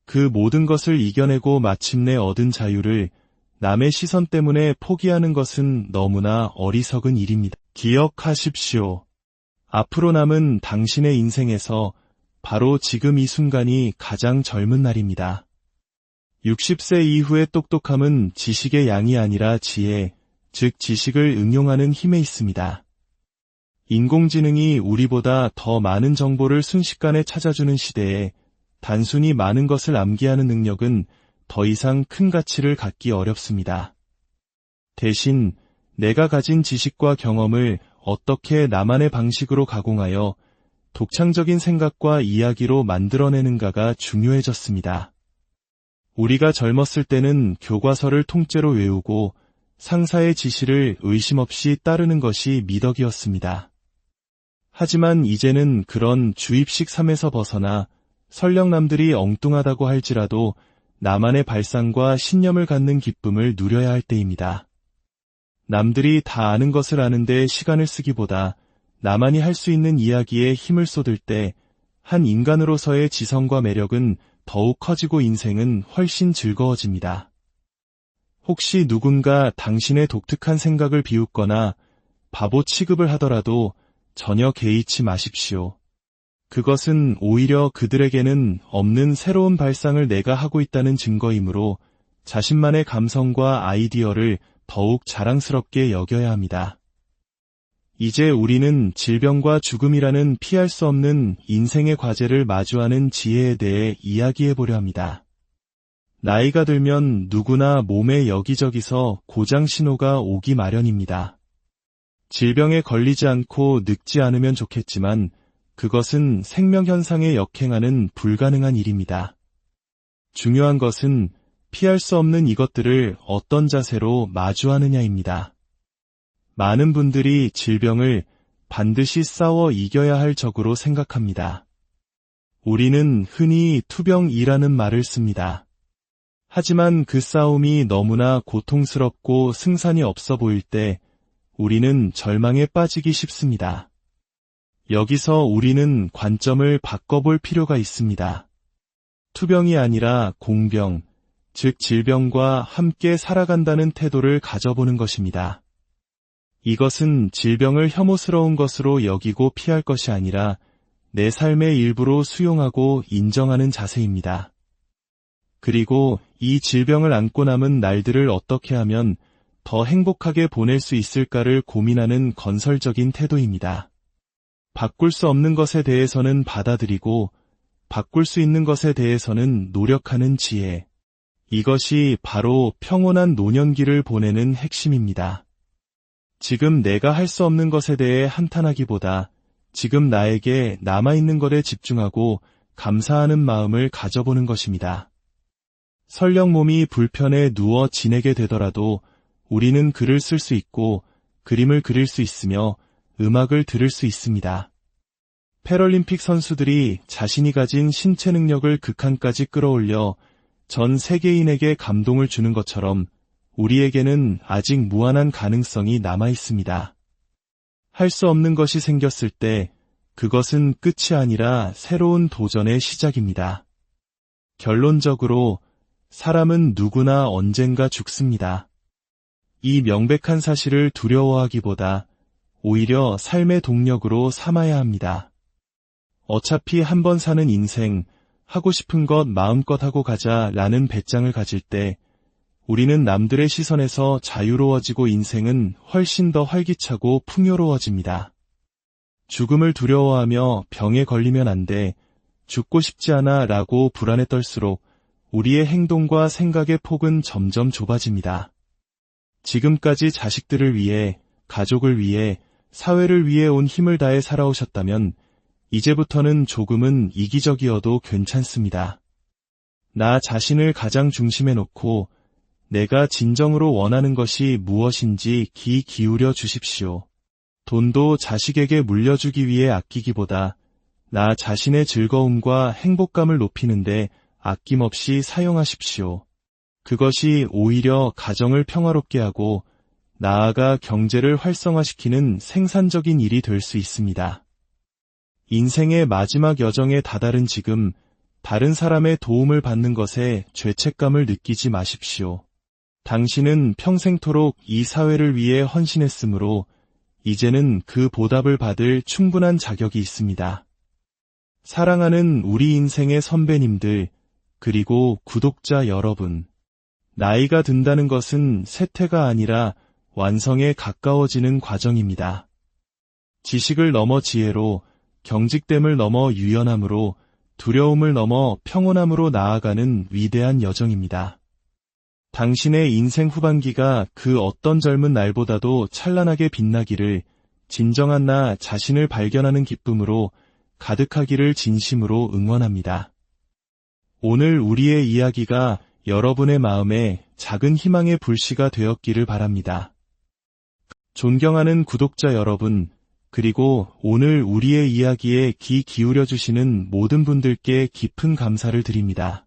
그 모든 것을 이겨내고 마침내 얻은 자유를 남의 시선 때문에 포기하는 것은 너무나 어리석은 일입니다. 기억하십시오. 앞으로 남은 당신의 인생에서 바로 지금 이 순간이 가장 젊은 날입니다. 60세 이후의 똑똑함은 지식의 양이 아니라 지혜, 즉 지식을 응용하는 힘에 있습니다. 인공지능이 우리보다 더 많은 정보를 순식간에 찾아주는 시대에 단순히 많은 것을 암기하는 능력은 더 이상 큰 가치를 갖기 어렵습니다. 대신 내가 가진 지식과 경험을 어떻게 나만의 방식으로 가공하여 독창적인 생각과 이야기로 만들어내는가가 중요해졌습니다. 우리가 젊었을 때는 교과서를 통째로 외우고 상사의 지시를 의심 없이 따르는 것이 미덕이었습니다. 하지만 이제는 그런 주입식 삶에서 벗어나 설령 남들이 엉뚱하다고 할지라도 나만의 발상과 신념을 갖는 기쁨을 누려야 할 때입니다. 남들이 다 아는 것을 아는데 시간을 쓰기보다 나만이 할 수 있는 이야기에 힘을 쏟을 때 한 인간으로서의 지성과 매력은 더욱 커지고 인생은 훨씬 즐거워집니다. 혹시 누군가 당신의 독특한 생각을 비웃거나 바보 취급을 하더라도 전혀 개의치 마십시오. 그것은 오히려 그들에게는 없는 새로운 발상을 내가 하고 있다는 증거이므로 자신만의 감성과 아이디어를 더욱 자랑스럽게 여겨야 합니다. 이제 우리는 질병과 죽음이라는 피할 수 없는 인생의 과제를 마주하는 지혜에 대해 이야기해 보려 합니다. 나이가 들면 누구나 몸에 여기저기서 고장 신호가 오기 마련입니다. 질병에 걸리지 않고 늙지 않으면 좋겠지만 그것은 생명현상에 역행하는 불가능한 일입니다. 중요한 것은 피할 수 없는 이것들을 어떤 자세로 마주하느냐입니다. 많은 분들이 질병을 반드시 싸워 이겨야 할 적으로 생각합니다. 우리는 흔히 투병이라는 말을 씁니다. 하지만 그 싸움이 너무나 고통스럽고 승산이 없어 보일 때 우리는 절망에 빠지기 쉽습니다. 여기서 우리는 관점을 바꿔볼 필요가 있습니다. 투병이 아니라 공병, 즉 질병과 함께 살아간다는 태도를 가져보는 것입니다. 이것은 질병을 혐오스러운 것으로 여기고 피할 것이 아니라 내 삶의 일부로 수용하고 인정하는 자세입니다. 그리고 이 질병을 안고 남은 날들을 어떻게 하면 더 행복하게 보낼 수 있을까를 고민하는 건설적인 태도입니다. 바꿀 수 없는 것에 대해서는 받아들이고 바꿀 수 있는 것에 대해서는 노력하는 지혜. 이것이 바로 평온한 노년기를 보내는 핵심입니다. 지금 내가 할 수 없는 것에 대해 한탄하기보다 지금 나에게 남아있는 것에 집중하고 감사하는 마음을 가져보는 것입니다. 설령 몸이 불편해 누워 지내게 되더라도 우리는 글을 쓸 수 있고 그림을 그릴 수 있으며 음악을 들을 수 있습니다. 패럴림픽 선수들이 자신이 가진 신체 능력을 극한까지 끌어올려 전 세계인에게 감동을 주는 것처럼 우리에게는 아직 무한한 가능성이 남아 있습니다. 할 수 없는 것이 생겼을 때 그것은 끝이 아니라 새로운 도전의 시작입니다. 결론적으로 사람은 누구나 언젠가 죽습니다. 이 명백한 사실을 두려워하기보다 오히려 삶의 동력으로 삼아야 합니다. 어차피 한 번 사는 인생, 하고 싶은 것 마음껏 하고 가자라는 배짱을 가질 때 우리는 남들의 시선에서 자유로워지고 인생은 훨씬 더 활기차고 풍요로워집니다. 죽음을 두려워하며 병에 걸리면 안 돼, 죽고 싶지 않아 라고 불안에 떨수록 우리의 행동과 생각의 폭은 점점 좁아집니다. 지금까지 자식들을 위해, 가족을 위해, 사회를 위해 온 힘을 다해 살아오셨다면 이제부터는 조금은 이기적이어도 괜찮습니다. 나 자신을 가장 중심에 놓고 내가 진정으로 원하는 것이 무엇인지 귀 기울여 주십시오. 돈도 자식에게 물려주기 위해 아끼기보다 나 자신의 즐거움과 행복감을 높이는데 아낌없이 사용하십시오. 그것이 오히려 가정을 평화롭게 하고 나아가 경제를 활성화시키는 생산적인 일이 될 수 있습니다. 인생의 마지막 여정에 다다른 지금 다른 사람의 도움을 받는 것에 죄책감을 느끼지 마십시오. 당신은 평생토록 이 사회를 위해 헌신했으므로 이제는 그 보답을 받을 충분한 자격이 있습니다. 사랑하는 우리 인생의 선배님들, 그리고 구독자 여러분, 나이가 든다는 것은 쇠퇴가 아니라 완성에 가까워지는 과정입니다. 지식을 넘어 지혜로, 경직됨을 넘어 유연함으로, 두려움을 넘어 평온함으로 나아가는 위대한 여정입니다. 당신의 인생 후반기가 그 어떤 젊은 날보다도 찬란하게 빛나기를, 진정한 나 자신을 발견하는 기쁨으로 가득하기를 진심으로 응원합니다. 오늘 우리의 이야기가 여러분의 마음에 작은 희망의 불씨가 되었기를 바랍니다. 존경하는 구독자 여러분, 그리고 오늘 우리의 이야기에 귀 기울여 주시는 모든 분들께 깊은 감사를 드립니다.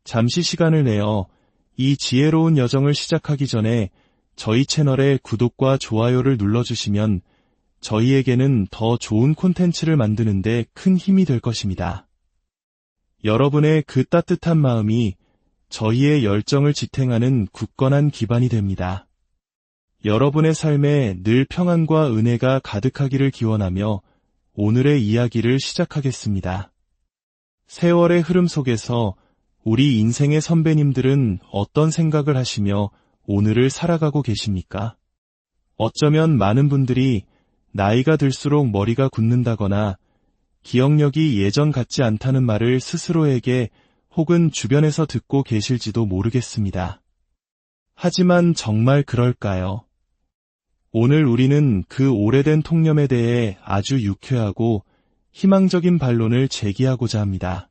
잠시 시간을 내어 이 지혜로운 여정을 시작하기 전에 저희 채널에 구독과 좋아요를 눌러주시면 저희에게는 더 좋은 콘텐츠를 만드는데 큰 힘이 될 것입니다. 여러분의 그 따뜻한 마음이 저희의 열정을 지탱하는 굳건한 기반이 됩니다. 여러분의 삶에 늘 평안과 은혜가 가득하기를 기원하며 오늘의 이야기를 시작하겠습니다. 세월의 흐름 속에서 우리 인생의 선배님들은 어떤 생각을 하시며 오늘을 살아가고 계십니까? 어쩌면 많은 분들이 나이가 들수록 머리가 굳는다거나 기억력이 예전 같지 않다는 말을 스스로에게 혹은 주변에서 듣고 계실지도 모르겠습니다. 하지만 정말 그럴까요? 오늘 우리는 그 오래된 통념에 대해 아주 유쾌하고 희망적인 반론을 제기하고자 합니다.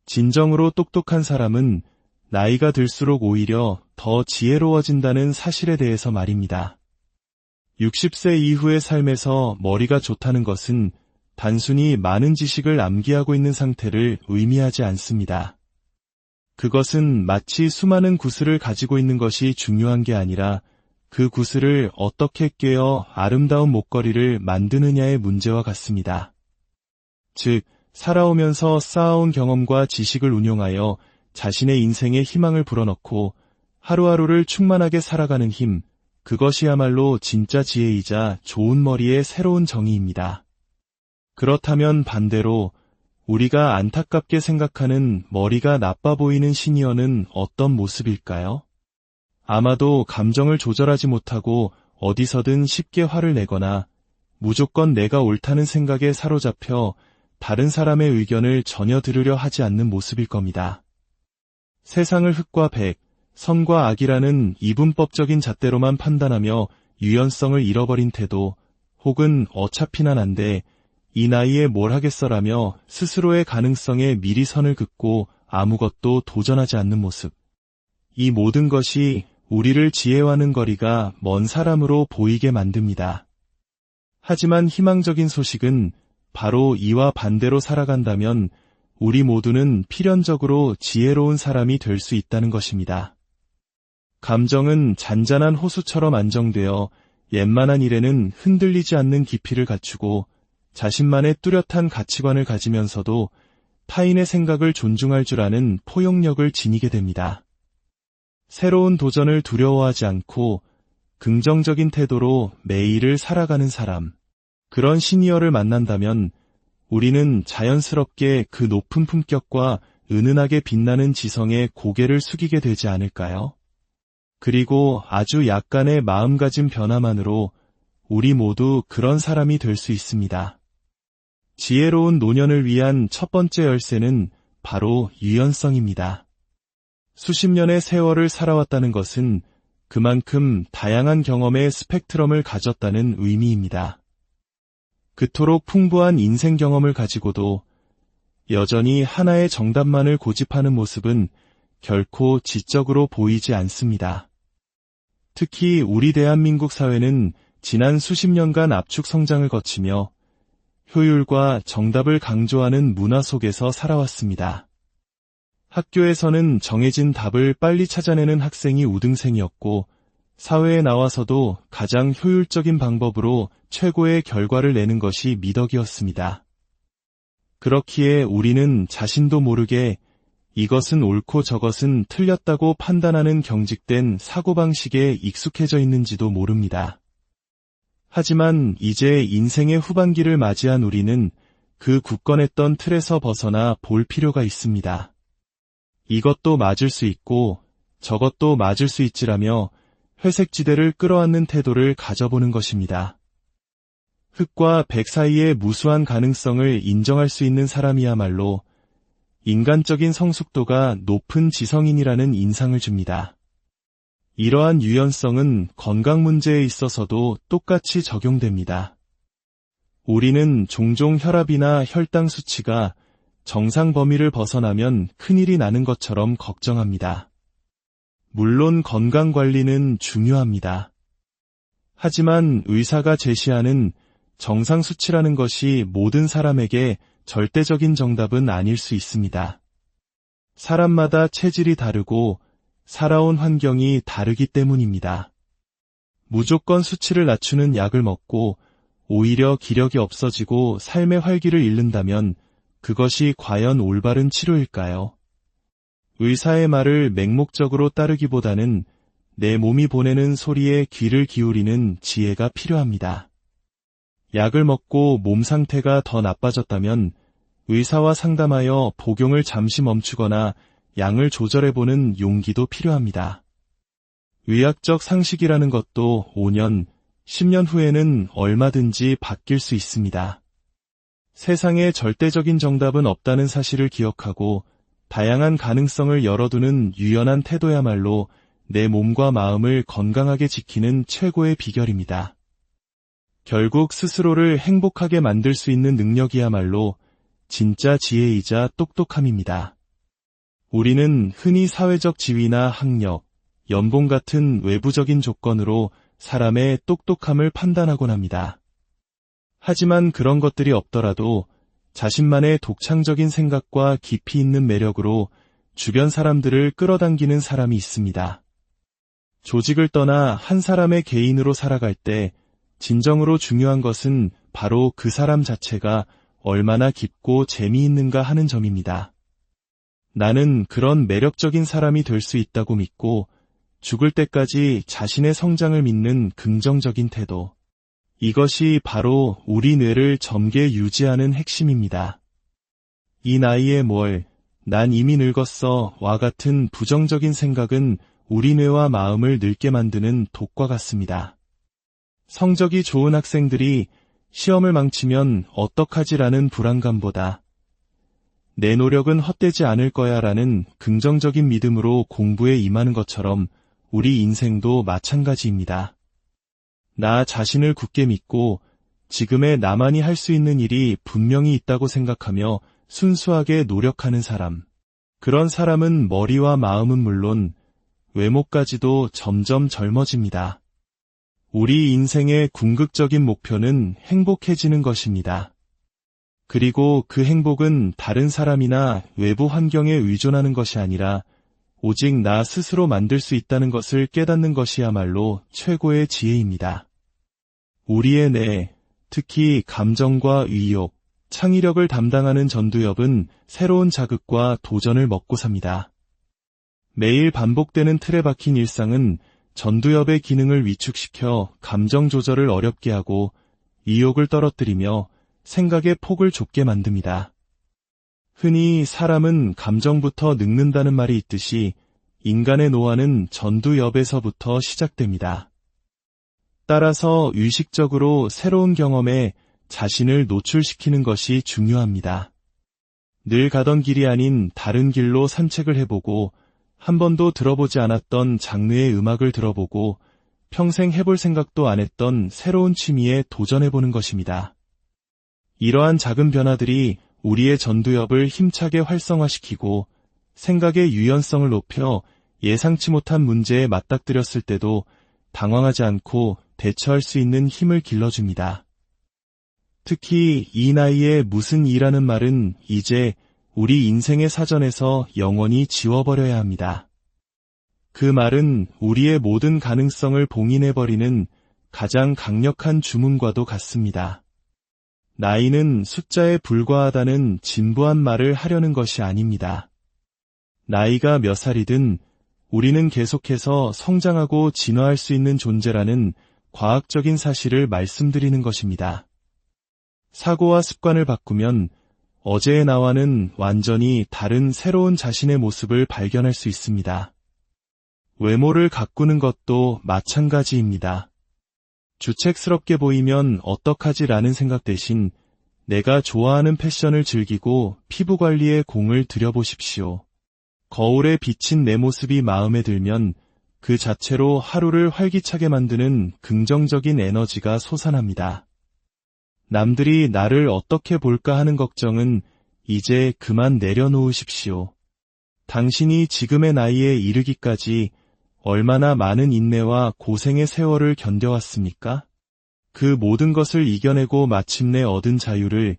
진정으로 똑똑한 사람은 나이가 들수록 오히려 더 지혜로워진다는 사실에 대해서 말입니다. 60세 이후의 삶에서 머리가 좋다는 것은 단순히 많은 지식을 암기하고 있는 상태를 의미하지 않습니다. 그것은 마치 수많은 구슬을 가지고 있는 것이 중요한 게 아니라 그 구슬을 어떻게 꿰어 아름다운 목걸이를 만드느냐의 문제와 같습니다. 즉, 살아오면서 쌓아온 경험과 지식을 운용하여 자신의 인생에 희망을 불어넣고 하루하루를 충만하게 살아가는 힘, 그것이야말로 진짜 지혜이자 좋은 머리의 새로운 정의입니다. 그렇다면 반대로 우리가 안타깝게 생각하는 머리가 나빠 보이는 시니어는 어떤 모습일까요? 아마도 감정을 조절하지 못하고 어디서든 쉽게 화를 내거나 무조건 내가 옳다는 생각에 사로잡혀 다른 사람의 의견을 전혀 들으려 하지 않는 모습일 겁니다. 세상을 흑과 백, 선과 악이라는 이분법적인 잣대로만 판단하며 유연성을 잃어버린 태도, 혹은 어차피 난 안 돼, 이 나이에 뭘 하겠어라며 스스로의 가능성에 미리 선을 긋고 아무것도 도전하지 않는 모습. 이 모든 것이 우리를 지혜와는 거리가 먼 사람으로 보이게 만듭니다. 하지만 희망적인 소식은 바로 이와 반대로 살아간다면 우리 모두는 필연적으로 지혜로운 사람이 될 수 있다는 것입니다. 감정은 잔잔한 호수처럼 안정되어 웬만한 일에는 흔들리지 않는 깊이를 갖추고 자신만의 뚜렷한 가치관을 가지면서도 타인의 생각을 존중할 줄 아는 포용력을 지니게 됩니다. 새로운 도전을 두려워하지 않고 긍정적인 태도로 매일을 살아가는 사람, 그런 시니어를 만난다면 우리는 자연스럽게 그 높은 품격과 은은하게 빛나는 지성에 고개를 숙이게 되지 않을까요? 그리고 아주 약간의 마음가짐 변화만으로 우리 모두 그런 사람이 될 수 있습니다. 지혜로운 노년을 위한 첫 번째 열쇠는 바로 유연성입니다. 수십 년의 세월을 살아왔다는 것은 그만큼 다양한 경험의 스펙트럼을 가졌다는 의미입니다. 그토록 풍부한 인생 경험을 가지고도 여전히 하나의 정답만을 고집하는 모습은 결코 지적으로 보이지 않습니다. 특히 우리 대한민국 사회는 지난 수십 년간 압축 성장을 거치며 효율과 정답을 강조하는 문화 속에서 살아왔습니다. 학교에서는 정해진 답을 빨리 찾아내는 학생이 우등생이었고 사회에 나와서도 가장 효율적인 방법으로 최고의 결과를 내는 것이 미덕이었습니다. 그렇기에 우리는 자신도 모르게 이것은 옳고 저것은 틀렸다고 판단하는 경직된 사고방식에 익숙해져 있는지도 모릅니다. 하지만 이제 인생의 후반기를 맞이한 우리는 그 굳건했던 틀에서 벗어나 볼 필요가 있습니다. 이것도 맞을 수 있고 저것도 맞을 수 있지라며 회색지대를 끌어안는 태도를 가져보는 것입니다. 흑과 백 사이의 무수한 가능성을 인정할 수 있는 사람이야말로 인간적인 성숙도가 높은 지성인이라는 인상을 줍니다. 이러한 유연성은 건강 문제에 있어서도 똑같이 적용됩니다. 우리는 종종 혈압이나 혈당 수치가 정상 범위를 벗어나면 큰일이 나는 것처럼 걱정합니다. 물론 건강관리는 중요합니다. 하지만 의사가 제시하는 정상 수치라는 것이 모든 사람에게 절대적인 정답은 아닐 수 있습니다. 사람마다 체질이 다르고 살아온 환경이 다르기 때문입니다. 무조건 수치를 낮추는 약을 먹고 오히려 기력이 없어지고 삶의 활기를 잃는다면 그것이 과연 올바른 치료일까요? 의사의 말을 맹목적으로 따르기보다는 내 몸이 보내는 소리에 귀를 기울이는 지혜가 필요합니다. 약을 먹고 몸 상태가 더 나빠졌다면 의사와 상담하여 복용을 잠시 멈추거나 양을 조절해보는 용기도 필요합니다. 의학적 상식이라는 것도 5년, 10년 후에는 얼마든지 바뀔 수 있습니다. 세상에 절대적인 정답은 없다는 사실을 기억하고 다양한 가능성을 열어두는 유연한 태도야말로 내 몸과 마음을 건강하게 지키는 최고의 비결입니다. 결국 스스로를 행복하게 만들 수 있는 능력이야말로 진짜 지혜이자 똑똑함입니다. 우리는 흔히 사회적 지위나 학력, 연봉 같은 외부적인 조건으로 사람의 똑똑함을 판단하곤 합니다. 하지만 그런 것들이 없더라도 자신만의 독창적인 생각과 깊이 있는 매력으로 주변 사람들을 끌어당기는 사람이 있습니다. 조직을 떠나 한 사람의 개인으로 살아갈 때 진정으로 중요한 것은 바로 그 사람 자체가 얼마나 깊고 재미있는가 하는 점입니다. 나는 그런 매력적인 사람이 될 수 있다고 믿고 죽을 때까지 자신의 성장을 믿는 긍정적인 태도. 이것이 바로 우리 뇌를 젊게 유지하는 핵심입니다. 이 나이에 뭘, 난 이미 늙었어 와 같은 부정적인 생각은 우리 뇌와 마음을 늙게 만드는 독과 같습니다. 성적이 좋은 학생들이 시험을 망치면 어떡하지라는 불안감보다 내 노력은 헛되지 않을 거야라는 긍정적인 믿음으로 공부에 임하는 것처럼 우리 인생도 마찬가지입니다. 나 자신을 굳게 믿고 지금의 나만이 할 수 있는 일이 분명히 있다고 생각하며 순수하게 노력하는 사람. 그런 사람은 머리와 마음은 물론 외모까지도 점점 젊어집니다. 우리 인생의 궁극적인 목표는 행복해지는 것입니다. 그리고 그 행복은 다른 사람이나 외부 환경에 의존하는 것이 아니라 오직 나 스스로 만들 수 있다는 것을 깨닫는 것이야말로 최고의 지혜입니다. 우리의 뇌, 특히 감정과 의욕, 창의력을 담당하는 전두엽은 새로운 자극과 도전을 먹고 삽니다. 매일 반복되는 틀에 박힌 일상은 전두엽의 기능을 위축시켜 감정 조절을 어렵게 하고 의욕을 떨어뜨리며 생각의 폭을 좁게 만듭니다. 흔히 사람은 감정부터 늙는다는 말이 있듯이 인간의 노화는 전두엽에서부터 시작됩니다. 따라서 의식적으로 새로운 경험에 자신을 노출시키는 것이 중요합니다. 늘 가던 길이 아닌 다른 길로 산책을 해보고 한 번도 들어보지 않았던 장르의 음악을 들어보고 평생 해볼 생각도 안 했던 새로운 취미에 도전해보는 것입니다. 이러한 작은 변화들이 우리의 전두엽을 힘차게 활성화시키고 생각의 유연성을 높여 예상치 못한 문제에 맞닥뜨렸을 때도 당황하지 않고 대처할 수 있는 힘을 길러줍니다. 특히 이 나이에 무슨 일하는 말은 이제 우리 인생의 사전에서 영원히 지워버려야 합니다. 그 말은 우리의 모든 가능성을 봉인해버리는 가장 강력한 주문과도 같습니다. 나이는 숫자에 불과하다는 진부한 말을 하려는 것이 아닙니다. 나이가 몇 살이든 우리는 계속해서 성장하고 진화할 수 있는 존재라는 과학적인 사실을 말씀드리는 것입니다. 사고와 습관을 바꾸면 어제의 나와는 완전히 다른 새로운 자신의 모습을 발견할 수 있습니다. 외모를 가꾸는 것도 마찬가지입니다. 주책스럽게 보이면 어떡하지라는 생각 대신 내가 좋아하는 패션을 즐기고 피부 관리에 공을 들여보십시오. 거울에 비친 내 모습이 마음에 들면 그 자체로 하루를 활기차게 만드는 긍정적인 에너지가 솟아납니다. 남들이 나를 어떻게 볼까 하는 걱정은 이제 그만 내려놓으십시오. 당신이 지금의 나이에 이르기까지 얼마나 많은 인내와 고생의 세월을 견뎌왔습니까? 그 모든 것을 이겨내고 마침내 얻은 자유를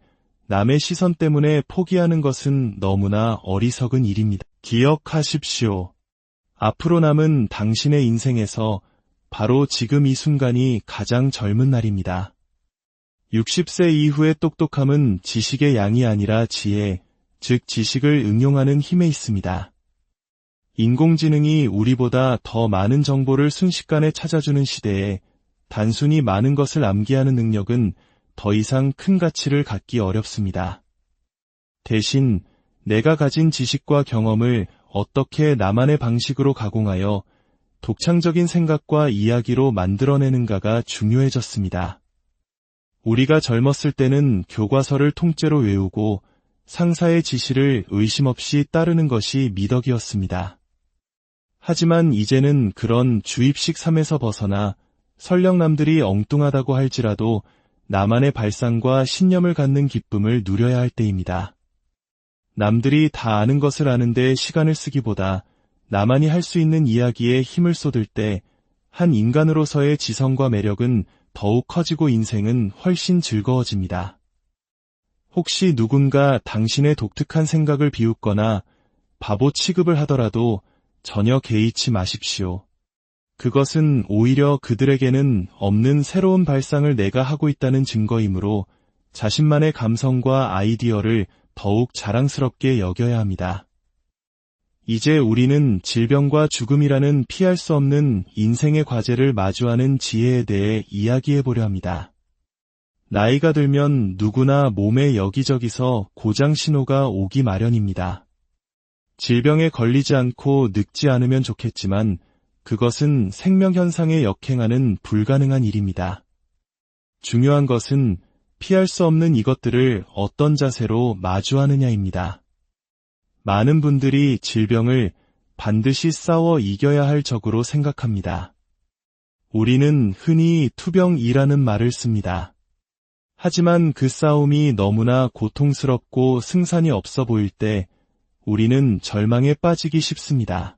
남의 시선 때문에 포기하는 것은 너무나 어리석은 일입니다. 기억하십시오. 앞으로 남은 당신의 인생에서 바로 지금 이 순간이 가장 젊은 날입니다. 60세 이후의 똑똑함은 지식의 양이 아니라 지혜, 즉 지식을 응용하는 힘에 있습니다. 인공지능이 우리보다 더 많은 정보를 순식간에 찾아주는 시대에 단순히 많은 것을 암기하는 능력은 더 이상 큰 가치를 갖기 어렵습니다. 대신 내가 가진 지식과 경험을 어떻게 나만의 방식으로 가공하여 독창적인 생각과 이야기로 만들어내는가가 중요해졌습니다. 우리가 젊었을 때는 교과서를 통째로 외우고 상사의 지시를 의심 없이 따르는 것이 미덕이었습니다. 하지만 이제는 그런 주입식 삶에서 벗어나 설령 남들이 엉뚱하다고 할지라도 나만의 발상과 신념을 갖는 기쁨을 누려야 할 때입니다. 남들이 다 아는 것을 아는데 시간을 쓰기보다 나만이 할 수 있는 이야기에 힘을 쏟을 때 한 인간으로서의 지성과 매력은 더욱 커지고 인생은 훨씬 즐거워집니다. 혹시 누군가 당신의 독특한 생각을 비웃거나 바보 취급을 하더라도 전혀 개의치 마십시오. 그것은 오히려 그들에게는 없는 새로운 발상을 내가 하고 있다는 증거이므로 자신만의 감성과 아이디어를 더욱 자랑스럽게 여겨야 합니다. 이제 우리는 질병과 죽음이라는 피할 수 없는 인생의 과제를 마주하는 지혜에 대해 이야기해보려 합니다. 나이가 들면 누구나 몸에 여기저기서 고장 신호가 오기 마련입니다. 질병에 걸리지 않고 늙지 않으면 좋겠지만 그것은 생명현상에 역행하는 불가능한 일입니다. 중요한 것은 피할 수 없는 이것들을 어떤 자세로 마주하느냐입니다. 많은 분들이 질병을 반드시 싸워 이겨야 할 적으로 생각합니다. 우리는 흔히 투병이라는 말을 씁니다. 하지만 그 싸움이 너무나 고통스럽고 승산이 없어 보일 때 우리는 절망에 빠지기 쉽습니다.